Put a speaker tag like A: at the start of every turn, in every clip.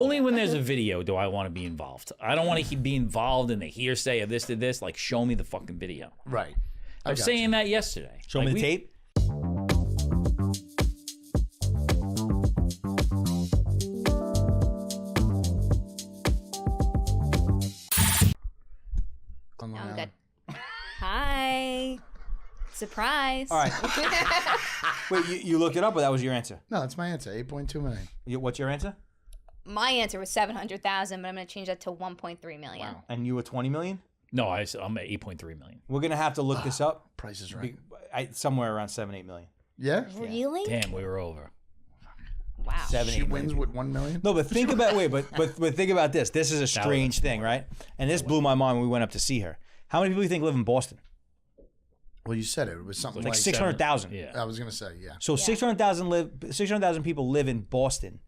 A: Only when there's a video do I want to be involved. I don't want to be involved in the hearsay of this to this. Like, show me the fucking video.
B: Right.
A: I was saying that yesterday.
C: Show me the tape.
D: I'm good. Hi. Surprise.
C: All right. Wait, you looked it up, or that was your answer?
B: No, that's my answer. 8.2 million.
C: What's your answer?
D: My answer was 700,000, but I'm going to change that to 1.3 million.
B: Wow.
C: And you were 20 million?
A: No, I'm at 8.3 million.
C: We're going to have to look this up.
B: Price is right.
C: Somewhere around 7-8 million.
B: Yeah?
D: Really?
A: Damn, we were over.
D: Wow.
C: 7,
B: She
C: 8
B: wins
C: million.
B: with 1 million?
C: No, but think about but think about this. This is a strange thing, right? And this blew my mind when we went up to see her. How many people do you think live in Boston?
B: Well, you said it. It was something
C: Like
B: like
C: 600,000.
A: Yeah.
B: I was going to say, yeah.
C: So 600,000 people live in Boston.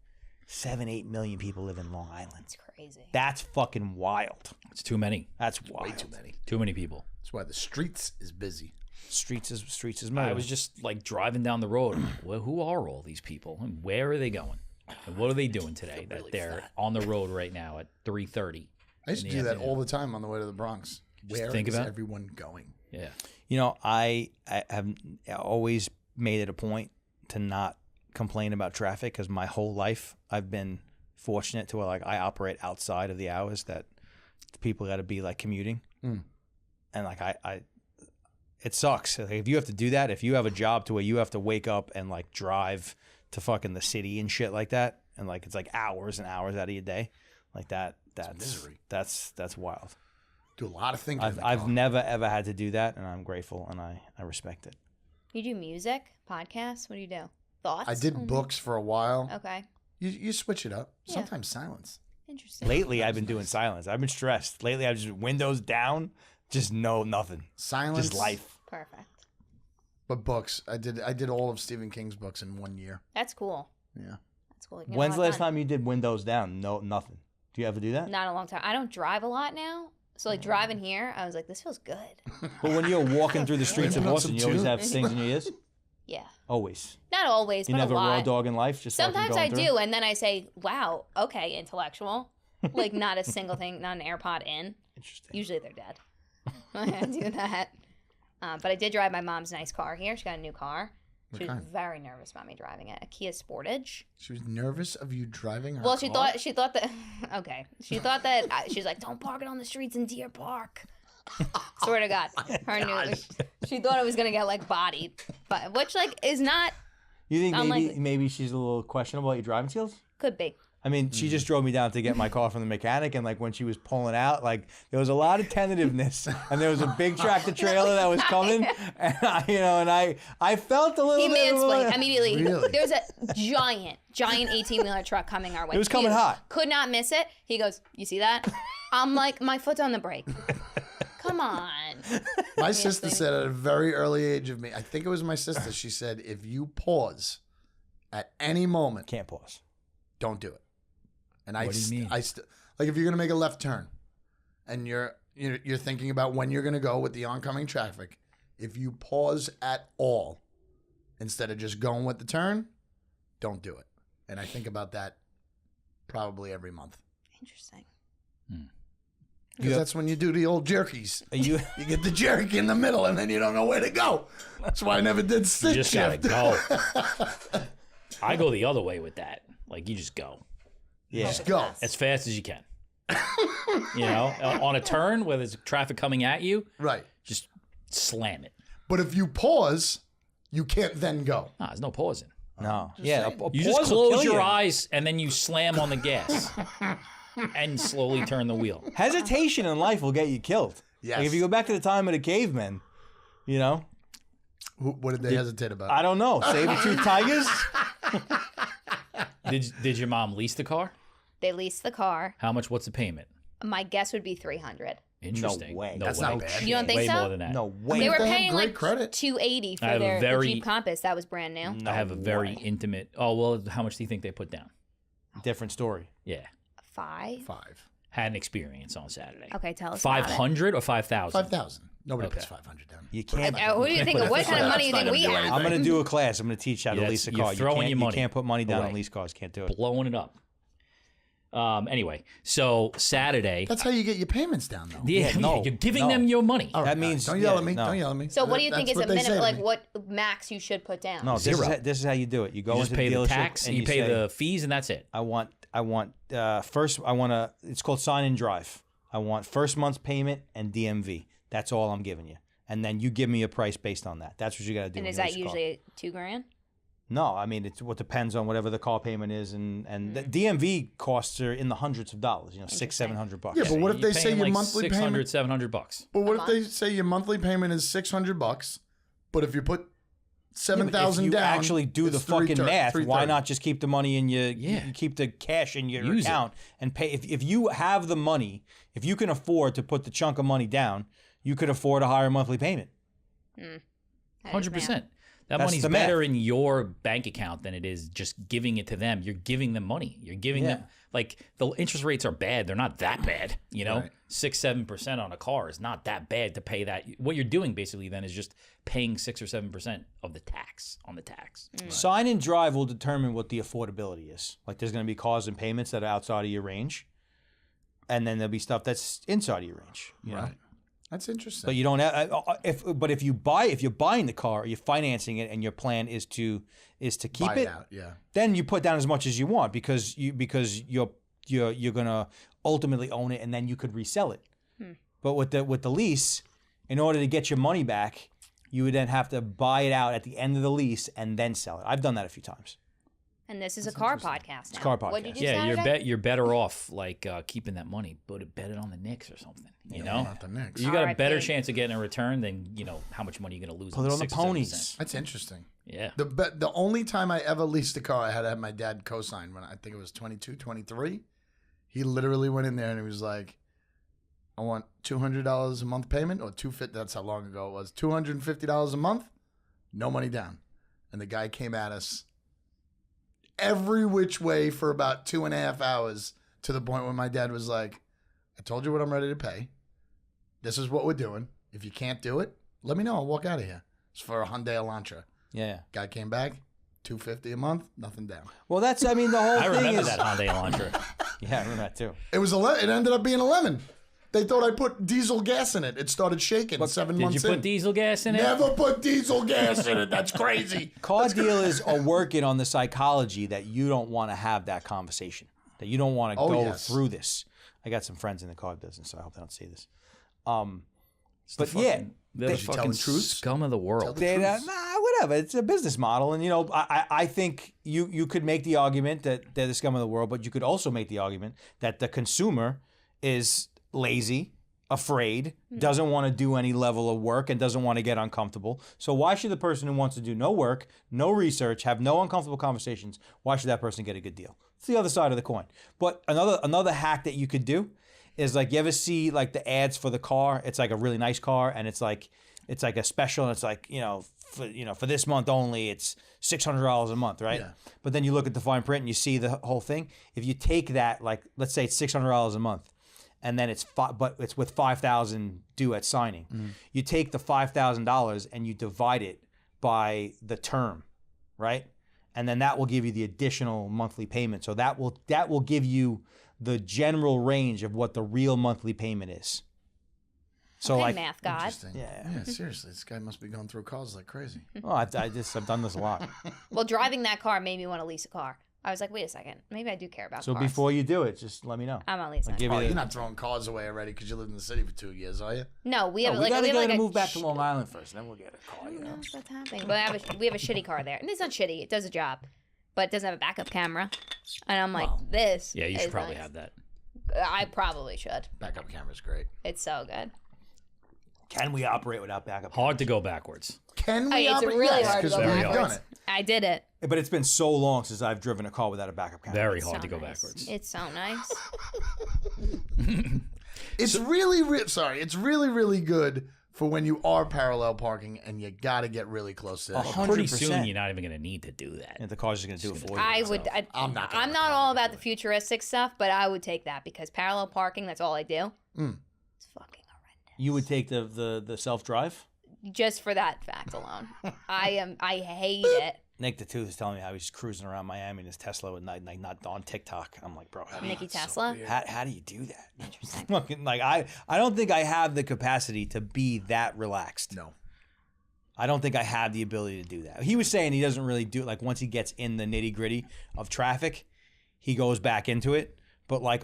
C: 7-8 million people live in Long Island.
D: It's crazy.
C: That's fucking wild.
A: It's too many.
C: That's wild.
B: Way too many.
A: Too many people.
B: That's why the streets is busy.
C: Streets is murder.
A: I was just like driving down the road. I'm like, well, who are all these people and where are they going? And what are they doing today that they're on the road right now at 3:30?
B: I used to do that all the time on the way to the Bronx. Where
A: think
B: is
A: about it.
B: everyone going?
A: Yeah.
C: You know, I have always made it a point to not complain about traffic because my whole life I've been fortunate to where like I operate outside of the hours that people got to be like commuting, and like I it sucks. Like, if you have to do that, if you have a job to where you have to wake up and like drive to fucking the city and shit like that, and like it's like hours and hours out of your day, like that's
B: misery.
C: That's wild.
B: Do a lot of thinking.
C: I've never ever had to do that, and I'm grateful and I respect it.
D: You do music, podcasts? What do you do? Thoughts?
B: I did books for a while.
D: Okay.
B: You switch it up.
D: Yeah.
B: Sometimes silence.
D: Interesting.
C: Lately, I've been doing silence. I've been stressed. Lately, I've just windows down, just nothing.
B: Silence.
C: Just life.
D: Perfect.
B: But books. I did all of Stephen King's books in 1 year.
D: That's cool.
B: Yeah.
D: That's cool. You can get
C: When's
D: a
C: the
D: lot
C: last
D: done.
C: time you did windows down? No, nothing. Do you ever do that?
D: Not a long time. I don't drive a lot now. So like driving here, I was like, this feels good.
C: But when you're walking through the streets of
B: Put on
C: Boston,
B: some
C: you always
B: tune.
C: have things in your ears?
D: Yeah.
C: Always.
D: Not always,
C: You
D: but
C: never
D: a lot.
C: raw dog in life? Just fucking
D: Sometimes
C: going
D: I
C: through?
D: do, and then I say, wow, okay, intellectual. Like not a single thing, not an AirPod in.
C: Interesting.
D: Usually they're dead. I do that. But I did drive my mom's nice car here. She got a new car. She was
B: kind?
D: very nervous about me driving it. A Kia Sportage.
B: She was nervous of you driving her
D: Well,
B: car?
D: she thought that okay. She thought that she's like, don't park it on the streets in Deer Park. Swear to God, she thought it was gonna get like bodied, but which like is not
C: You think
D: Unlikely.
C: maybe she's a little questionable about your driving skills?
D: could be.
C: I mean, she just drove me down to get my car from the mechanic, and like when she was pulling out, like there was a lot of tentativeness, and there was a big tractor trailer that was coming, and I felt a little
D: He
C: bit.
D: mansplained immediately.
B: Really?
D: There's a giant 18-wheeler truck coming our way.
C: It was coming hot.
D: Could not miss it. He goes, you see that? I'm like, my foot's on the brake. Come on.
B: My sister said at a very early age of me, I think it was my sister, she said, if you pause at any moment,
C: Can't pause.
B: don't do it. And
A: What do you mean?
B: like if you're gonna make a left turn and you're thinking about when you're gonna go with the oncoming traffic, if you pause at all instead of just going with the turn, don't do it. And I think about that probably every month.
D: Interesting.
B: Because that's when you do the old jerkies.
C: You
B: You get the jerk in the middle and then you don't know where to go. That's why I never did
A: You
B: stick
A: just gotta
B: shift.
A: go. I go the other way with that. Like you just go
C: yeah.
B: Just go.
A: as fast as you can. You know, on a turn where there's traffic coming at you,
B: Right.
A: just slam it.
B: But if you pause, you can't then go.
A: Nah, there's no pausing.
C: No. Yeah. A
A: You
C: pause
A: just
C: will
A: close
C: kill
A: your
C: you.
A: eyes and then you slam on the gas and slowly turn the wheel.
C: Hesitation in life will get you killed.
B: Yes.
C: Like if you go back to the time of the cavemen, you know,
B: What did they hesitate about?
C: I don't know, saber-toothed tigers.
A: Did your mom lease the car?
D: They leased the car.
A: How much? What's the payment?
D: My guess would be 300.
A: Interesting.
C: way.
A: No
B: That's
A: way.
B: not bad.
D: You don't think
A: Way
D: so?
A: more than that.
C: No way.
D: They were
B: They have
D: paying
B: great
D: like
B: credit.
D: $280
A: I
D: for
A: have a
D: their the
A: very-
D: Jeep Compass. That was brand new.
A: I have a very intimate. Oh well, how much do you think they put down?
C: Different story.
A: Yeah,
D: 5?
B: 5.
A: had an experience on Saturday.
D: Okay, tell us about it.
A: 500 or 5,000?
B: 5,000. Nobody
A: Okay.
B: puts 500 down.
C: You can't.
D: Who do you think? What kind of money do you think we have?
C: I'm going to do a class. I'm going to teach how to
A: Yeah,
C: lease a
A: you're
C: car.
A: throwing your money
C: You can't put money down
A: away.
C: on lease cars. Can't do it.
A: Blowing it up. Anyway, so Saturday.
B: That's how you get your payments down, though.
A: Yeah,
C: no,
A: you're giving
C: no.
A: them your money.
B: All right,
C: That means-
B: don't yell
C: yeah,
B: at me.
C: no.
B: Don't yell at me.
D: So what do you think
B: That's
D: is a
B: what they say
D: minimum,
B: to
D: like
B: me.
D: what max you should put down?
C: No,
A: Zero.
C: This is how you do it. You go
A: You just
C: into
A: pay
C: the
A: the
C: dealership
A: tax,
C: and
A: you pay
C: say,
A: the fees, and that's it.
C: I want first I want to, it's called sign and drive. I want first month's payment and DMV. That's all I'm giving you. And then you give me a price based on that. That's what you got to do.
D: And
C: when
D: is
C: you
D: that
C: lease a car.
D: usually $2,000?
C: No, I mean, it's what depends on whatever the car payment is, and the DMV costs are in the hundreds of dollars. You know, $600-700.
B: Yeah, but what if
A: You're
B: they say
A: paying
B: your
A: like
B: monthly
A: $600,
B: payment?
A: $700?
B: But what
D: A
B: if they say your monthly payment is $600, but if you put $7,000
C: if you
B: down,
C: actually do the
B: it's
C: fucking math, why
B: $330.
C: not just keep the money in your,
A: Yeah.
C: you keep the cash in your
A: Use it.
C: account and pay? If you have the money, if you can afford to put the chunk of money down, you could afford a higher monthly payment.
A: 100%. That
C: That's
A: money's
C: the math.
A: better in your bank account than it is just giving it to them. You're giving them money. You're giving them, like, the interest rates are bad. They're not that bad, you know?
B: Right.
A: 6-7% on a car is not that bad to pay that. What you're doing basically then is just paying 6 or 7% of the tax on the tax.
C: Sign and drive will determine what the affordability is. Like, there's going to be cars and payments that are outside of your range, and then there'll be stuff that's inside of your range. You know?
B: Right. That's interesting.
C: But you don't have, if you're buying the car or you're financing it and your plan is to keep
B: Buy
C: it,
B: out, yeah.
C: then you put down as much as you want because you're gonna ultimately own it and then you could resell it. But with the lease, in order to get your money back, you would then have to buy it out at the end of the lease and then sell it. I've done that a few times.
D: And this is a car podcast now.
C: car
D: What'd you
C: podcast.
D: do
A: Yeah,
D: Saturday?
A: you're better off like keeping that money, but bet it on the Knicks or something. You know,
B: Not the Knicks.
A: you got a better
D: RIP.
A: chance of getting a return than how much money you're going to lose.
C: Put it on the
A: 6 or 7%.
C: ponies.
B: That's interesting.
A: Yeah.
B: The only time I ever leased a car, I had to have my dad co-sign when I think it was 22, 23. He literally went in there and he was like, I want $200 a month payment or $250. That's how long ago it was. $250 a month, no money down. And the guy came at us every which way for about 2.5 hours to the point where my dad was like, I told you what I'm ready to pay. This is what we're doing. If you can't do it, let me know. I'll walk out of here. It's for a Hyundai Elantra.
C: Yeah.
B: Guy came back, $250 a month, nothing down.
C: Well, that's, I mean, the whole
A: I
C: thing
A: remember
C: is.
A: that Hyundai Elantra.
C: Yeah, I remember that too.
B: It was it ended up being a lemon. They thought I put diesel gas in it. It started shaking 7
A: Did
B: months
A: you put
B: in.
A: diesel gas in it?
B: Never put diesel gas in it. That's crazy.
C: Car dealers are working on the psychology that you don't want to have that conversation, that you don't want to go
B: yes.
C: through this. I got some friends in the car business, so I hope they don't see this. But
A: They're the
B: you tell
A: fucking
B: the truth?
A: scum of the world.
C: they, whatever. It's a business model, and I think you could make the argument that they're the scum of the world, but you could also make the argument that the consumer is lazy, afraid, doesn't want to do any level of work, and doesn't want to get uncomfortable. So why should the person who wants to do no work, no research, have no uncomfortable conversations, why should that person get a good deal? It's the other side of the coin. But another hack that you could do is, like, you ever see like the ads for the car? It's like a really nice car, and it's like a special, and it's like, for this month only, it's $600 a month, right?
B: Yeah.
C: But then you look at the fine print and you see the whole thing. If you take that, like, let's say it's $600 a month, and then but it's with $5,000 due at signing. You take the $5,000 and you divide it by the term, right? And then that will give you the additional monthly payment. So that will give you the general range of what the real monthly payment is. So,
D: Okay,
C: like,
D: math god.
B: Interesting.
C: Yeah.
B: Seriously. This guy must be going through cars like crazy.
C: oh, I've done this a lot.
D: Well, driving that car made me want to lease a car. I was like, wait a second, maybe I do care about
C: So
D: cars.
C: before you do it, just let me know.
D: I'm on leasing.
C: I'll give
B: Oh,
C: you
B: you're not throwing cars away already because you lived in the city for 2 years, are you?
D: No, we have
C: we
D: like
C: gotta
D: we have
C: get
D: like
C: to
D: a
C: move back to Long Island first, and then we'll get a car.
D: No, that's happening. But we have a shitty car there, and it's not shitty. It does a job, but it doesn't have a backup camera. And I'm like, this.
A: Yeah, you
D: is
A: should probably
D: nice.
A: have that.
D: I probably should.
B: Backup camera's great.
D: It's so good.
C: Can we operate without backup?
A: Hard to go backwards.
B: Can we
D: Hey, it's
B: operate?
D: really
B: Yes,
D: hard to
B: 'cause
D: go
B: we've
A: backwards.
B: done it.
D: I did it.
C: But it's been so long since I've driven a car without a backup camera.
A: Very
D: It's
A: hard
D: so
A: to go
D: nice.
A: backwards.
D: It's so nice.
B: It's it's really, really good for when you are parallel parking and you got to get really close to it.
C: 100%.
A: Pretty soon, you're not even going to need to do that.
C: And the car's just going to do it for you.
D: I would.
B: I'm not gonna
D: I'm not all about the futuristic stuff, but I would take that because parallel parking. That's all I do. It's fucking horrendous.
C: You would take the self-drive?
D: Just for that fact alone. I hate it.
C: Nick the Tooth is telling me how he's cruising around Miami in his Tesla at night, like not on TikTok. I'm like, bro,
D: Nikki Tesla.
C: how do you do that?
D: Interesting.
C: Fucking, like I don't think I have the capacity to be that relaxed.
B: No.
C: I don't think I have the ability to do that. He was saying he doesn't really do it. Like once he gets in the nitty gritty of traffic, he goes back into it. But like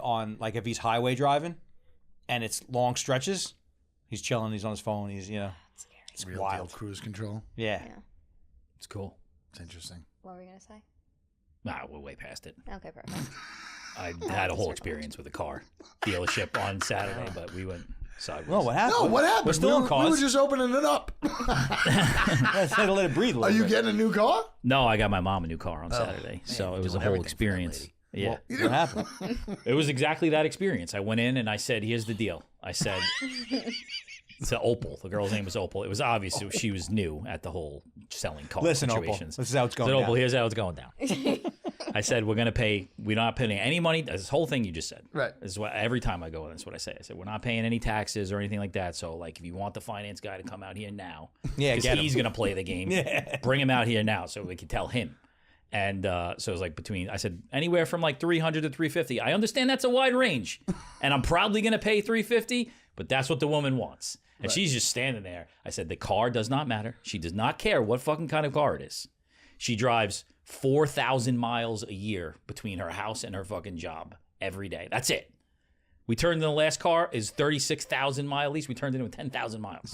C: if he's highway driving and it's long stretches, he's chilling. He's on his phone. He's it's
B: Real
C: wild.
B: deal cruise control.
C: Yeah.
A: It's cool.
B: It's interesting.
D: What were we gonna say?
A: Nah, we're way past it.
D: Okay, perfect.
A: I had a whole experience with a car dealership on Saturday, but we went sideways.
C: Well, what happened?
B: No, what happened?
C: We're still on
B: We
C: cars.
B: were just opening it up.
C: Let's let it breathe a
B: Are
C: little
B: you
C: bit.
B: getting a new car?
A: No, it got my mom a new car on Saturday, so it was a
B: doing
A: whole
B: everything for that
A: experience.
B: lady.
A: Yeah,
C: What happened?
A: it was exactly that experience. I went in and I said, "Here's the deal." I said, "It's an Opal." The girl's name was Opal. It was obvious she was new at the whole selling car
C: Listen, Opal,
A: situations.
C: this is how it's
A: I
C: going
A: said, Opal,
C: down.
A: here's how it's going down. I said, we're not paying any money. This whole thing you just said.
B: Right.
A: This is what every time I go in, that's what I say. I said, we're not paying any taxes or anything like that. So, like, if you want the finance guy to come out here now,
C: Yeah,
A: because
C: get him.
A: he's going to play the game, bring him out here now so we can tell him. And so it was like I said, anywhere from like 300 to 350. I understand that's a wide range, and I'm probably going to pay 350, but that's what the woman wants. And she's just standing there. I said, the car does not matter. She does not care what fucking kind of car it is. She drives 4,000 miles a year between her house and her fucking job every day. That's it. We turned in the last car is 36,000 mile lease. We turned it into 10,000 miles.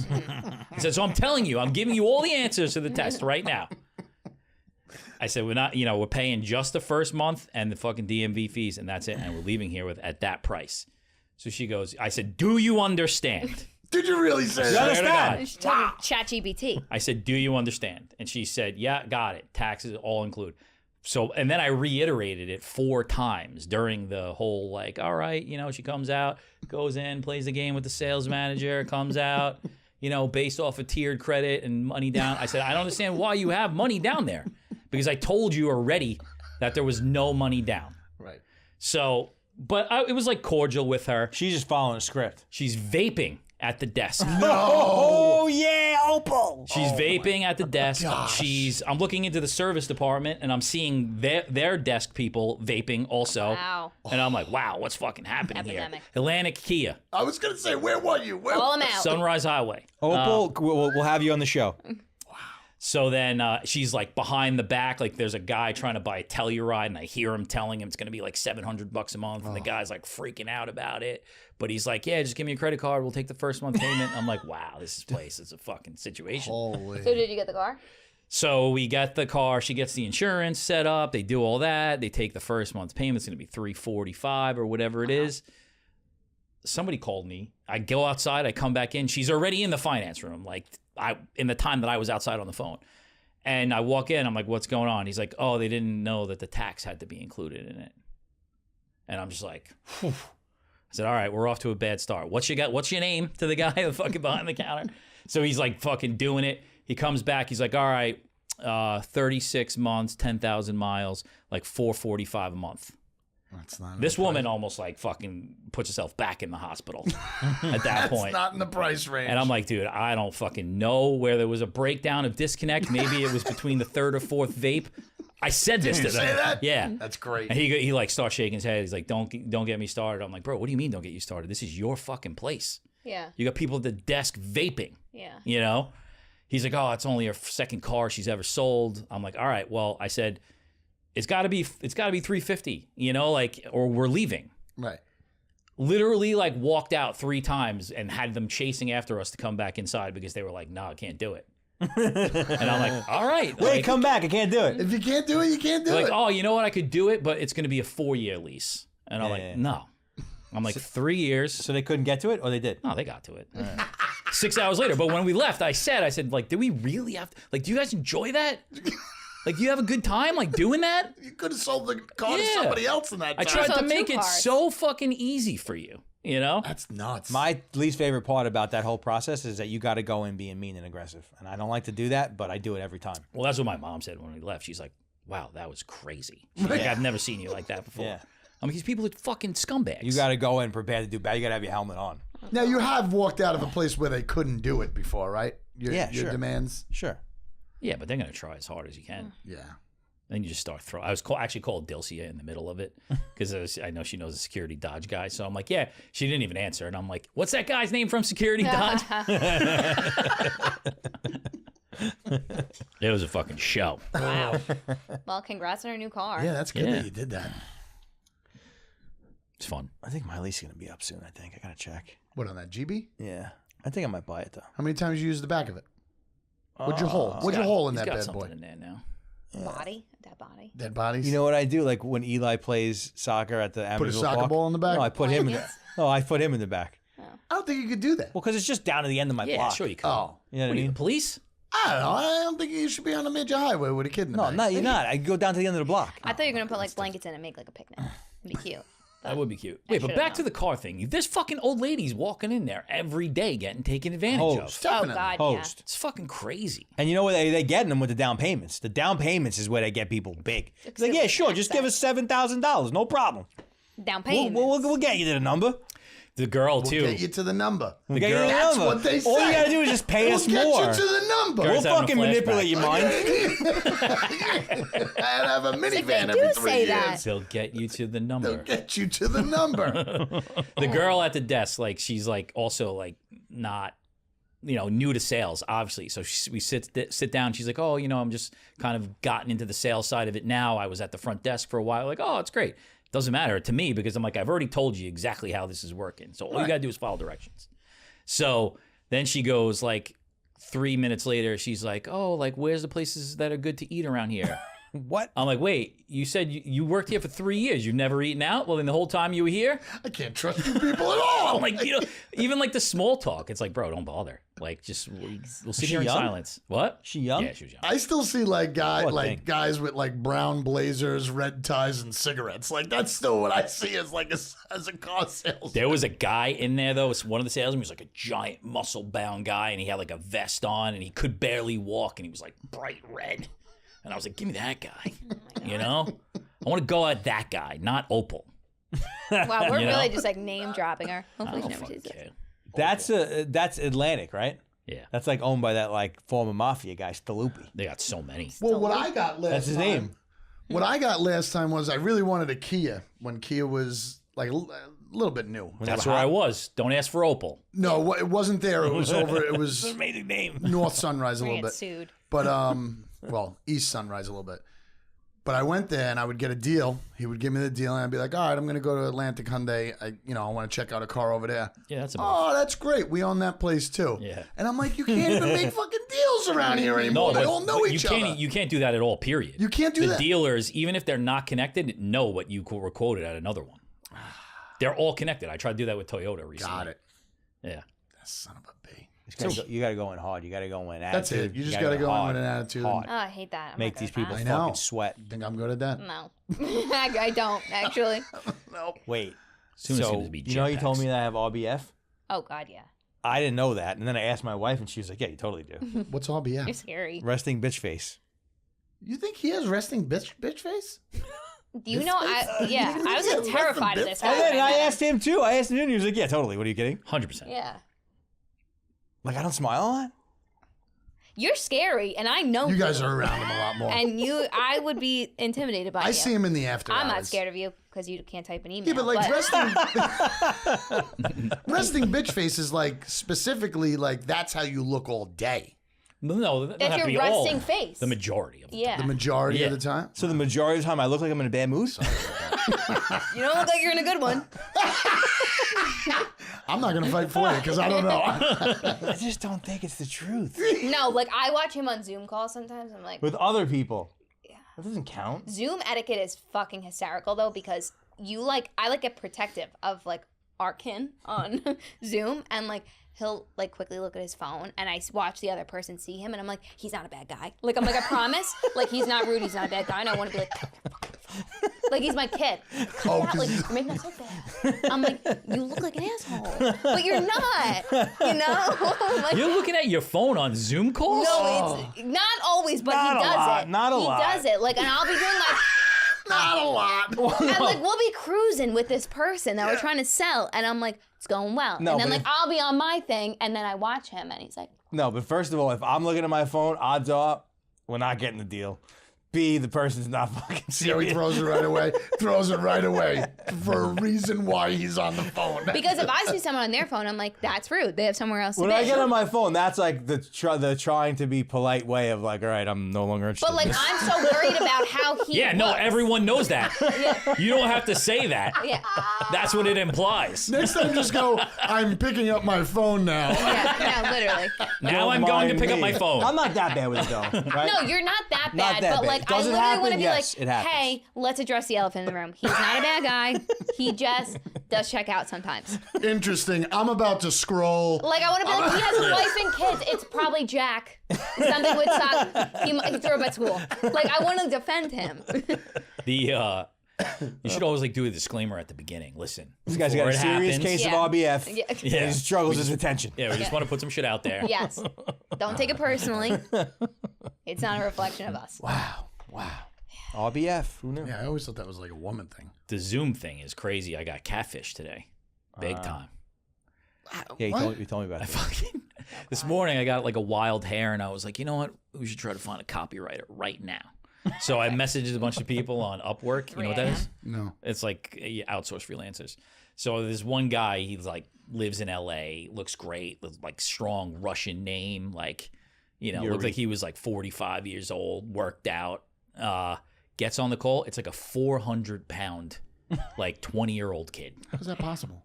A: He said, so I'm telling you, I'm giving you all the answers to the test right now. I said, we're not, we're paying just the first month and the fucking DMV fees, and that's it. And we're leaving here at that price. So she goes, I said, do you understand?
B: Did you really say
A: Swear
B: that?
A: to God.
D: You should talk to ChatGPT.
A: I said, do you understand? And she said, yeah, got it. Taxes all include. So, and then I reiterated it 4 times during the whole, like, all right, she comes out, goes in, plays the game with the sales manager, comes out, based off of tiered credit and money down. I said, I don't understand why you have money down there, because I told you already that there was no money down.
B: Right.
A: So, but it was like cordial with her.
C: She's just following a script.
A: She's vaping at the desk.
C: Oh yeah, Opal.
A: She's vaping at the desk.
B: gosh.
A: I'm looking into the service department and I'm seeing their desk people vaping also.
D: Wow.
A: And I'm like, wow, what's fucking happening
D: Epidemic.
A: here? Atlantic Kia,
B: I was going to say, where were you? Where?
D: Call him out.
A: Sunrise Highway.
C: Opal, we'll have you on the show.
A: So then she's like behind the back, like there's a guy trying to buy a Telluride, and I hear him telling him it's going to be like $700 a month, and the guy's like freaking out about it. But he's like, yeah, just give me a credit card. We'll take the first month payment. I'm like, wow, this place is a fucking situation.
B: Holy.
D: So did you get the car?
A: So we get the car. She gets the insurance set up. They do all that. They take the first month's payment. It's going to be $345 or whatever it is. Somebody called me. I go outside. I come back in. She's already in the finance room. Like in the time that I was outside on the phone. And I walk in. I'm like, what's going on? He's like, oh, they didn't know that the tax had to be included in it. And I'm just like, whew. I said, all right, we're off to a bad start. What's your name to the guy fucking behind the counter? So he's like fucking doing it. He comes back. He's like, all right, 36 months, 10,000 miles, like $445 a month.
B: That's not
A: This woman almost like fucking puts herself back in the hospital at that point.
B: It's not in the price range.
A: And I'm like, dude, I don't fucking know where there was a breakdown of disconnect. Maybe it was between the third or fourth vape. I said this
B: Did
A: to
B: you
A: them.
B: say that?
A: Yeah.
B: That's great.
A: And he like starts shaking his head. He's like, don't get me started. I'm like, bro, what do you mean don't get you started? This is your fucking place.
D: Yeah.
A: You got people at the desk vaping.
D: Yeah.
A: He's like, oh, it's only her second car she's ever sold. I'm like, all right, well, I said, it's got to be 350, or we're leaving.
B: Right.
A: Literally like walked out 3 times and had them chasing after us to come back inside because they were like, no, I can't do it. And I'm like, all right.
C: Wait,
A: like,
C: come back. I can't do it.
B: If you can't do it, you can't do
A: like,
B: it.
A: oh, you know what? I could do it, but it's going to be a 4-year lease. And I'm
C: Yeah.
A: like, no. I'm like, 3 years.
C: So they couldn't get to it, or they did?
A: No, they got to it. 6 hours later. But when we left, I said, like, do we really have to, like, do you guys enjoy that? Like, do you have a good time, like, doing that?
B: You could have sold the car to
A: Yeah.
B: somebody else in that
A: I
B: time.
A: tried
D: Sold
A: to make
D: 2
A: it
D: cars.
A: so fucking easy for you,
B: That's nuts.
C: My least favorite part about that whole process is that you got to go in being mean and aggressive. And I don't like to do that, but I do it every time.
A: Well, that's what my mom said when we left. She's like, wow, that was crazy. She's like, I've never seen you like that before.
C: Yeah.
A: I mean, these people are fucking scumbags.
C: You got to go in prepared to do bad. You got to have your helmet on.
B: Now, you have walked out of a place where they couldn't do it before, right? Your
C: Yeah, sure.
B: demands.
C: Sure.
A: Yeah, but they're gonna try as hard as you can.
B: Yeah.
A: Then you just start throwing. I was actually called Dilcia in the middle of it because I know she knows the security Dodge guy. So I'm like, yeah, she didn't even answer. And I'm like, what's that guy's name from security Dodge? It was a fucking show.
D: Wow. Well, congrats on our new car.
B: Yeah, that's good
A: Yeah.
B: that you did that.
A: It's fun.
C: I think my lease is gonna be up soon. I think I gotta check.
B: What, on that GB?
C: Yeah, I think I might buy it though.
B: How many times you used the back of it? What'd you hold? What'd you hold in
A: He's
B: that
A: got
B: bad
A: something
B: boy?
A: in there now.
D: Body? That body.
B: Dead bodies?
C: You know what I do? Like when Eli plays soccer at the
B: Put a
C: Amityville
B: soccer
C: Park?
B: ball in the back?
C: No, I put him in.
D: Blankets?
C: I put him in the back.
B: I don't think you could do that.
C: Well, because it's just down to the end of my
A: Yeah,
C: block.
A: sure you could.
B: Oh.
C: You know what I
A: What are you,
C: mean?
A: the police?
B: I don't know. I don't think you should be on a major highway with a kid in the
C: No,
B: back.
C: no, you're not. I go down to the end of the block.
D: I thought you were going to put like blankets in and make like a picnic. It'd be cute.
A: That would be cute. Wait, but
D: should've
A: back
D: known.
A: to the car thing. There's fucking old ladies walking in there every day getting taken advantage
C: Host.
A: of.
B: Definitely.
D: Oh, God,
C: Host.
A: It's fucking crazy.
C: And you know what? They getting them with the down payments. The down payments is where they get people big. It's like,
D: Except
C: yeah,
D: with
C: sure, just give us $7,000, no problem.
D: yeah. Down
C: We'll,
D: payment.
C: we'll get you to the number.
A: The girl,
B: We'll
A: too.
B: get you to the number.
C: We'll get you to the
B: That's
C: number.
B: what they
C: All you
B: say.
C: gotta do is just pay
B: We'll
C: us
B: get
C: more.
B: you to the number.
C: We'll
A: Girls having a
C: fucking
A: flashback.
C: manipulate your mind.
B: I'd have a
D: They
B: minivan
D: do
B: every 3
D: say
B: years.
D: that.
A: They'll get you to the
B: They'll
A: number.
B: get you to the number.
A: The girl at the desk, like, she's like also like not, new to sales, obviously. So we sit down. She's like, oh, I'm just kind of gotten into the sales side of it now. I was at the front desk for a while. Like, oh, it's great. Doesn't matter to me because I'm like, I've already told you exactly how this is working. So all you got to do is follow directions. So then she goes like 3 minutes later, she's like, oh, like, where's the places that are good to eat around here?
C: What?
A: I'm like, wait, you said you worked here for 3 years. You've never eaten out? Well, then the whole time you were here?
B: I can't trust you people at all.
A: I'm like, even like the small talk, it's like, bro, don't bother. Like, just, we'll sit
C: she
A: here in
C: young?
A: silence. What?
C: She young?
A: Yeah, she was young.
B: I still see like
C: What thing?
B: guys with like brown blazers, red ties, and cigarettes. Like that's still what I see as like as a car salesman.
A: There was a guy in there, though. One of the salesmen was like a giant muscle-bound guy, and he had like a vest on, and he could barely walk, and he was like bright red. And I was like, give me that guy. I want to go at that guy, not Opal.
D: Wow, we're
A: You know?
D: really just like name dropping her.
A: I
D: Hopefully she
A: don't
D: never
A: fucking
D: sees
A: care.
D: it.
C: That's Atlantic, right?
A: Yeah,
C: That's like owned by that like former mafia guy, Staluppi.
A: they got so many.
B: Well, what I got last
C: That's his
B: time,
C: name.
B: What I got last time was I really wanted a Kia when Kia was like a little bit new.
A: That's where I was. Don't ask for Opal.
B: No, it wasn't there. It was over. It was
C: Amazing name.
B: North Sunrise a
D: We're
B: little
D: gonna
B: bit.
D: get sued.
B: But well, East Sunrise a little bit. But I went there and I would get a deal. He would give me the deal and I'd be like, all right, I'm going to go to Atlantic Hyundai. I want to check out a car over there.
A: Yeah, that's a
B: Oh, that's great. We own that place too.
A: Yeah.
B: And I'm like, you can't even make fucking deals around here anymore. They all know each other.
A: You can't do that at all, period.
B: You can't do
A: the
B: that.
A: dealers, even if they're not connected, know what you were quoted at another one. They're all connected. I tried to do that with Toyota recently.
B: Got it.
A: Yeah.
B: That son of a b.
C: You got to go in hard. You got to go in attitude.
B: That's it. You just got to go in with an attitude.
C: Hard.
D: Oh, I hate that. I'm
C: Make
D: not
C: these
D: good at
C: people
B: I
D: that.
B: know.
C: fucking sweat.
B: Think I'm good at that?
D: No, I don't actually.
B: Nope.
C: Wait.
A: Soon it's
C: So,
A: going to be
C: you know, you told
A: jetpacks.
C: me that I have RBF?
D: Oh God, yeah.
C: I didn't know that. And then I asked my wife, and she was like, yeah, you totally do.
B: What's
D: You're
B: RBF?
D: scary.
C: Resting bitch face.
B: You think he has resting bitch face?
D: Do you know? Yeah, I was like
B: Yeah,
D: terrified of
B: rest
D: this.
B: in
C: And then I
D: happening.
C: asked him, too. I asked him, and he was like, yeah, totally. What are you kidding?
A: 100%.
D: Yeah,
C: Like, I don't smile a lot?
D: you're scary, and I know
B: You guys are around him a lot more.
D: And I would be intimidated by you.
B: I see him in the after
D: I'm not
B: hours.
D: scared of you because you can't type an email.
B: Yeah, but like resting bitch face is like specifically like that's how you look all day.
A: No, that
D: That's
A: have to
D: your
A: be all.
D: resting face.
A: The majority of them.
D: Yeah.
B: The majority
A: Yeah.
B: of the time.
C: So the majority of the time, I look like I'm in a bad mood?
D: You don't look like you're in a good one.
B: I'm not gonna fight for you because I don't know.
C: I just don't think it's the truth.
D: No, like I watch him on Zoom calls sometimes. I'm like,
C: With other people.
D: Yeah.
C: That doesn't count.
D: Zoom etiquette is fucking hysterical though because I get protective of like our kin on Zoom and like he'll like quickly look at his phone and I watch the other person see him and I'm like, he's not a bad guy. Like I'm like, I promise. Like he's not rude. He's not a bad guy. And I want to be like he's my kid.
B: Oh,
D: Yeah,
B: 'cause
D: like
B: he's-
D: you're making us look bad. I'm like, you look like an asshole, but you're not. You know? Like,
A: You're looking at your phone on Zoom calls?
D: no, it's not always, but
C: Not a
D: he does
C: lot,
D: it.
C: not a
D: he
C: lot.
D: does it. Like, and I'll be doing like.
B: Not a lot.
D: And like we'll be cruising with this person that we're trying to sell, and I'm like, it's going well.
C: No,
D: and then
C: but
D: like
C: if-
D: I'll be on my thing, and then I watch him, and he's like,
C: No, but first of all, if I'm looking at my phone, odds are we're not getting the deal. B, the person's not fucking
B: See how he
C: serious.
B: throws it right away? Throws it right away for a reason why he's on the phone.
D: Because if I see someone on their phone, I'm like, that's rude. They have somewhere else to
C: When
D: be.
C: I get on my phone, that's like the trying to be polite way of like, all right, I'm no longer interested.
D: But like, I'm so worried about how he.
A: Yeah, no,
D: looks.
A: everyone knows that. You don't have to say that.
D: Yeah.
A: That's what it implies.
B: Next time, just go, I'm picking up my phone now.
D: Yeah. No, literally.
A: Now I'm going to pick up my phone.
C: I'm not that bad with it though, right?
D: No, you're not that
C: Not
D: bad.
C: that
D: but
C: bad.
D: like,
C: Does
D: I
C: it
D: literally
C: happen?
D: want to be
C: Yes, it
D: like,
C: happens.
D: hey, let's address the elephant in the room. He's not a bad guy. He just does check out sometimes.
B: Interesting. I'm about to scroll.
D: Like, I want to be like, he has a wife and kids. It's probably Jack. Something would suck. He threw up at school. Like, I want to defend him.
A: You should always like do a disclaimer at the beginning. Listen,
C: This guy's got
A: before
C: a
A: it
C: serious
A: happens-
C: case
D: Yeah.
C: of RBF.
D: Yeah.
C: And
A: Yeah.
C: he struggles his attention.
A: Yeah, we just want to put some shit out there.
D: Yes. Don't take it personally. It's not a reflection of us.
C: Wow. RBF. Who knew?
B: Yeah, I always thought that was like a woman thing.
A: The Zoom thing is crazy. I got catfish today, big time.
C: Yeah,
B: What?
C: you told me about
A: I
C: it.
A: fucking this morning I got like a wild hair, and I was like, you know what? We should try to find a copywriter right now. So I messaged a bunch of people on Upwork. You know what that is?
B: No.
A: It's like you outsource freelancers. So there's one guy, he's like lives in LA, looks great, like strong Russian name, like, you know, looked like he was like 45 years old, worked out, gets on the call. It's like a 400-pound, like 20-year-old kid.
B: How's that possible?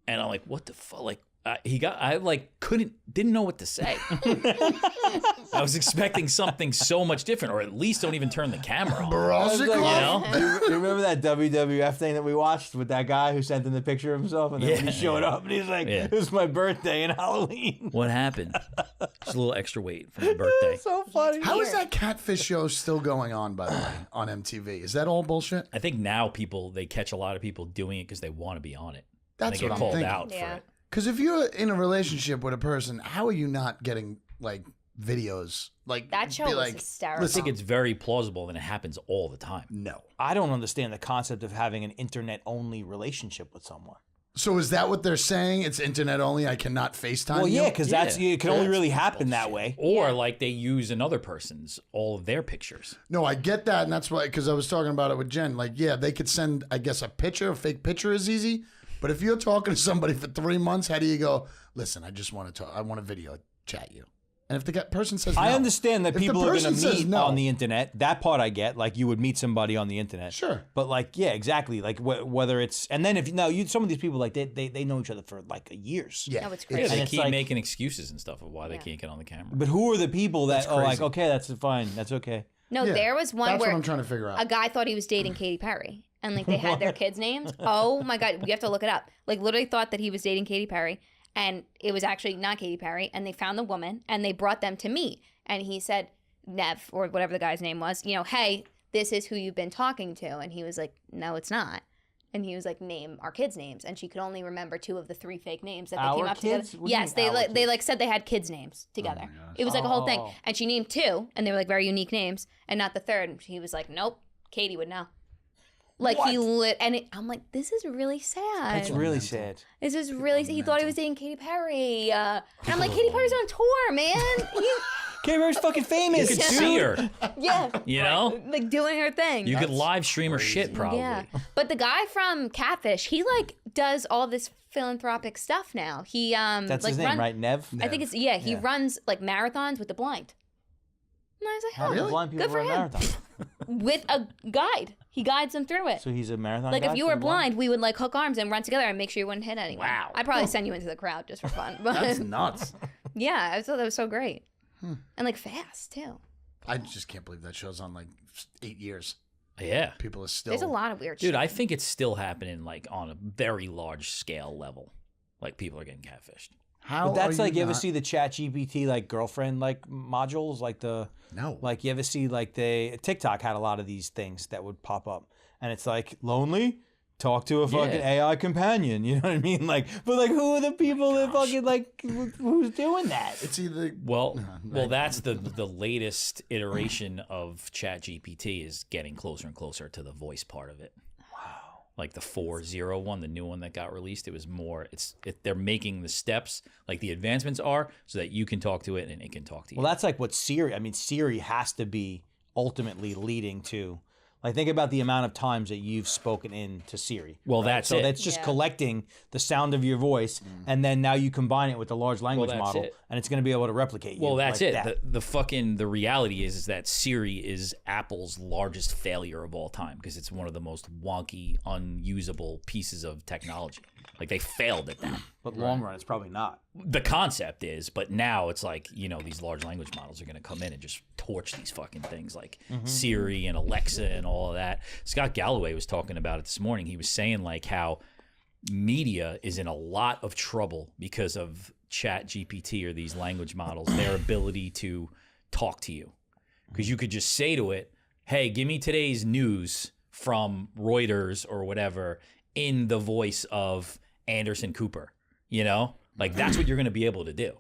A: And I'm like, what the fuck? Like, I like didn't know what to say. I was expecting something so much different, or at least don't even turn the camera on.
B: Barasik?
A: You know?
C: You remember that WWF thing that we watched with that guy who sent in the picture of himself, and then when he showed up, and he's like,
A: Yeah.
C: "It was my birthday and Halloween."
A: What happened? Just a little extra weight for my birthday.
C: So funny.
B: How is that catfish show still going on, by the way, on MTV? Is that all bullshit?
A: I think now they catch a lot of people doing it because they want to be on it.
B: That's
A: they get
B: what I'm
A: called
B: thinking.
A: out for
D: Yeah.
A: it.
B: Because if you're in a relationship with a person, how are you not getting like videos? Like
D: That show
B: be
D: was
B: like,
D: hysterical.
A: I think it's very plausible and it happens all the time.
B: no.
C: I don't understand the concept of having an internet-only relationship with someone.
B: So is that what they're saying? It's internet only. I cannot FaceTime
C: Well,
B: you?
C: yeah, because
A: Yeah.
C: it can only really happen that way.
A: Or like they use another person's, all of their pictures.
B: No, I get that, and that's why. Because I was talking about it with Jen. Like, yeah, they could send, I guess, a fake picture is easy. But if you're talking to somebody for 3 months, how do you go? Listen, I just want to talk. I want to video chat you. And if the person says no,
C: I understand that
B: If the
C: people are going to
B: person says
C: meet
B: no-
C: on the internet. That part I get. Like you would meet somebody on the internet.
B: Sure.
C: But like, yeah, exactly. Like whether it's and then if some of these people like they know each other for like years.
B: Yeah,
D: No, it's
A: Yeah,
D: crazy.
A: they
C: it's
A: keep
C: like-
A: making excuses and stuff of why they can't get on the camera.
C: But who are the people that
B: That's
C: like
B: crazy.
C: okay, that's fine, that's okay.
D: No,
B: Yeah,
D: there was one
B: That's
D: where
B: what I'm trying to figure out.
D: a guy thought he was dating Katy Perry. And like they had their kids' names. Oh my God, we have to look it up. Like literally thought that he was dating Katy Perry, and it was actually not Katy Perry. And they found the woman, and they brought them to me. And he said, Nev, or whatever the guy's name was, you know, hey, this is who you've been talking to. And he was like, no, it's not. And he was like, name our kids' names. And she could only remember 2 of the 3 fake names that they
C: Our
D: came up
C: kids?
D: together.
C: What do you
D: Yes,
C: mean, our
D: they
C: kids?
D: said they had kids' names together. It was like a whole thing.
C: Oh.
D: And she named 2, and they were like very unique names, and not the third. And he was like, nope, Katie would know. Like he lit, and I'm like, this is really sad.
C: It's really sad.
D: This is really. He thought he was dating Katy Perry, and I'm like, Katy Perry's on tour, man.
C: Katy Perry's fucking famous.
A: You could see her,
D: Yeah,
A: you know?
D: like doing her thing.
A: You could live stream her shit probably.
D: Yeah, but the guy from Catfish, he like does all this philanthropic stuff now. He
C: That's
D: like
C: his name, right? Nev.
D: I think it's he runs like marathons with the blind. And I was like,
C: How
D: oh,
C: do blind people
D: good for
C: run
D: him.
C: marathons?
D: With a guide, he guides them through it.
C: So he's a marathon.
D: Like
C: guy
D: if you
C: for
D: were
C: the
D: blind, we would like hook arms and run together and make sure you wouldn't hit anyone.
A: Wow.
D: I'd probably send you into the crowd just for fun. But
B: That's nuts.
D: yeah, I thought that was so great. And like fast too.
B: I just can't believe that show's on like 8 years.
A: Yeah.
B: People are still.
D: There's a lot of weird
A: Dude,
D: shit.
A: I think it's still happening like on a very large scale level. Like people are getting catfished.
B: How
C: But that's
B: are
C: like you ever
B: not-
C: see the Chat GPT like girlfriend like modules like the
B: No.
C: like you ever see like TikTok had a lot of these things that would pop up and it's like lonely talk to a fucking
A: Yeah.
C: AI companion, you know what I mean? Like but like who are the people that fucking like who's doing that?
B: It's either.
A: Well, that's the latest iteration of ChatGPT is getting closer and closer to the voice part of it. Wow. like the 4.0 one, the new one that got released. It was more. They're making the steps like the advancements are, so that you can talk to it and it can talk to you.
C: Well, that's like what Siri. I mean, Siri has to be ultimately leading to. Like, think about the amount of times that you've spoken into Siri.
A: Well, that's
C: so
A: it.
C: that's just collecting the sound of your voice, and then now you combine it with the large language
A: that's
C: model,
A: it.
C: and it's going to be able to replicate you.
A: Well, that's
C: like
A: it.
C: that.
A: The reality is that Siri is Apple's largest failure of all time because it's one of the most wonky, unusable pieces of technology. Like, they failed at that.
C: But long run, it's probably not.
A: The concept is, but now it's like, these large language models are going to come in and just torch these fucking things like Siri and Alexa and all of that. Scott Galloway was talking about it this morning. He was saying like how media is in a lot of trouble because of Chat GPT or these language models, their ability to talk to you. Because you could just say to it, hey, give me today's news from Reuters or whatever in the voice of Anderson Cooper, Like, that's what you're going to be able to do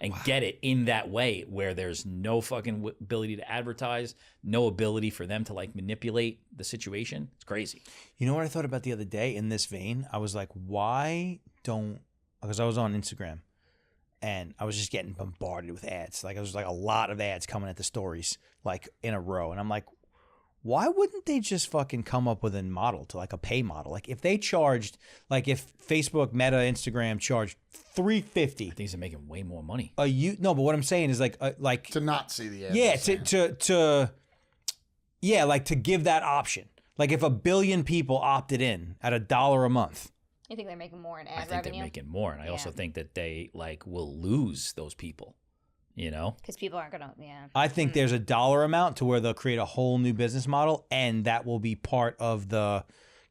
A: and get it in that way where there's no fucking ability to advertise, no ability for them to, like, manipulate the situation. It's crazy.
C: You know what I thought about the other day in this vein? I was like, because I was on Instagram and I was just getting bombarded with ads. Like, it was like a lot of ads coming at the stories, like, in a row. And I'm like, why wouldn't they just fucking come up with a model to like a pay model? Like, if they charged, like, if Facebook, Meta, Instagram charged $350,
A: These are making way more money.
C: no, but what I'm saying is like
B: to not see the ad.
C: Yeah, like to give that option. Like, if 1 billion people opted in at $1 a month.
D: You think they're making more in ad
A: I think
D: revenue?
A: they're making more, and I also think that they like will lose those people.
D: Because people aren't gonna.
C: I think there's a dollar amount to where they'll create a whole new business model, and that will be part of the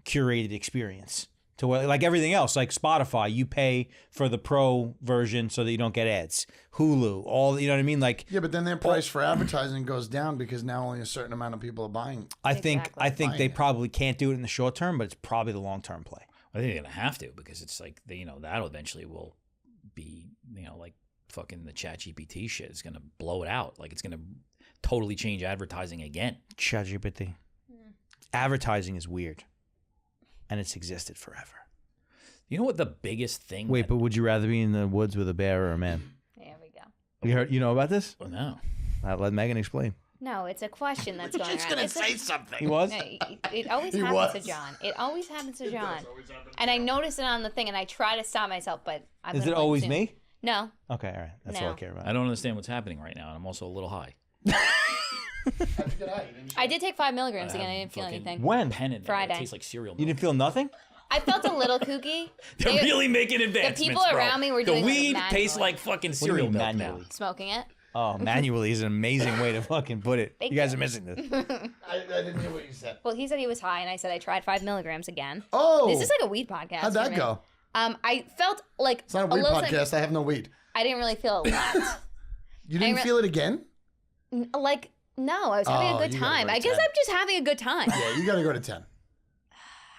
C: curated experience. To where, like everything else, like Spotify, you pay for the pro version so that you don't get ads. Hulu, all, you know what I mean? Like,
B: Yeah, but then their price for advertising goes down because now only a certain amount of people are buying.
C: I think they
B: Buying it.
C: probably can't do it in the short term, but it's probably the long term play.
A: I think they're gonna have to because it's like that eventually will be like fucking the Chat GPT shit is gonna blow it out. Like, it's gonna totally change advertising again.
C: ChatGPT. Advertising is weird, and it's existed forever.
A: You know what the biggest thing?
C: Wait, but would you rather be in the woods with a bear or a man?
D: There we go.
C: You heard? You know about this?
A: Well, no.
C: Let Megan explain.
D: No, it's a question that's going around.
B: Gonna say something.
C: He was.
D: No, it always happens to John. It always happens to John. And I notice it on the thing, and I try to stop myself, but I'm
C: Is
D: gonna
C: it always
D: zoom.
C: me?
D: No.
C: Okay, all right. That's all I care about.
A: I don't understand what's happening right now, and I'm also a little high.
D: I did take 5 milligrams again. I didn't feel
A: fucking-
D: anything.
C: When?
A: Pen in there.
D: Friday.
A: It tastes like cereal milk.
C: You didn't feel nothing?
D: I felt a little kooky.
A: They're really making advancements.
D: people
A: bro.
D: around me were doing
A: the
D: it
A: weed
D: manually.
A: tastes like fucking
C: What do you
A: cereal
C: mean
A: milk
C: manually?
A: now.
D: Smoking it.
C: Oh, manually is an amazing way to fucking put it.
D: Thank
C: You guys
D: you.
C: are missing this.
B: I didn't hear what you said.
D: Well, he said he was high, and I said I tried 5 milligrams again.
B: Oh,
D: This is like a weed podcast.
B: how'd
D: for
B: that
D: me.
B: go?
D: I felt like
B: It's not a weed
D: little
B: podcast. I have no weed.
D: I didn't really feel a lot.
B: You didn't feel it again?
D: Like, no, I was having a good
B: you gotta
D: time.
B: go to
D: I guess
B: 10.
D: I'm just having a good time.
B: Yeah, you got to go to 10.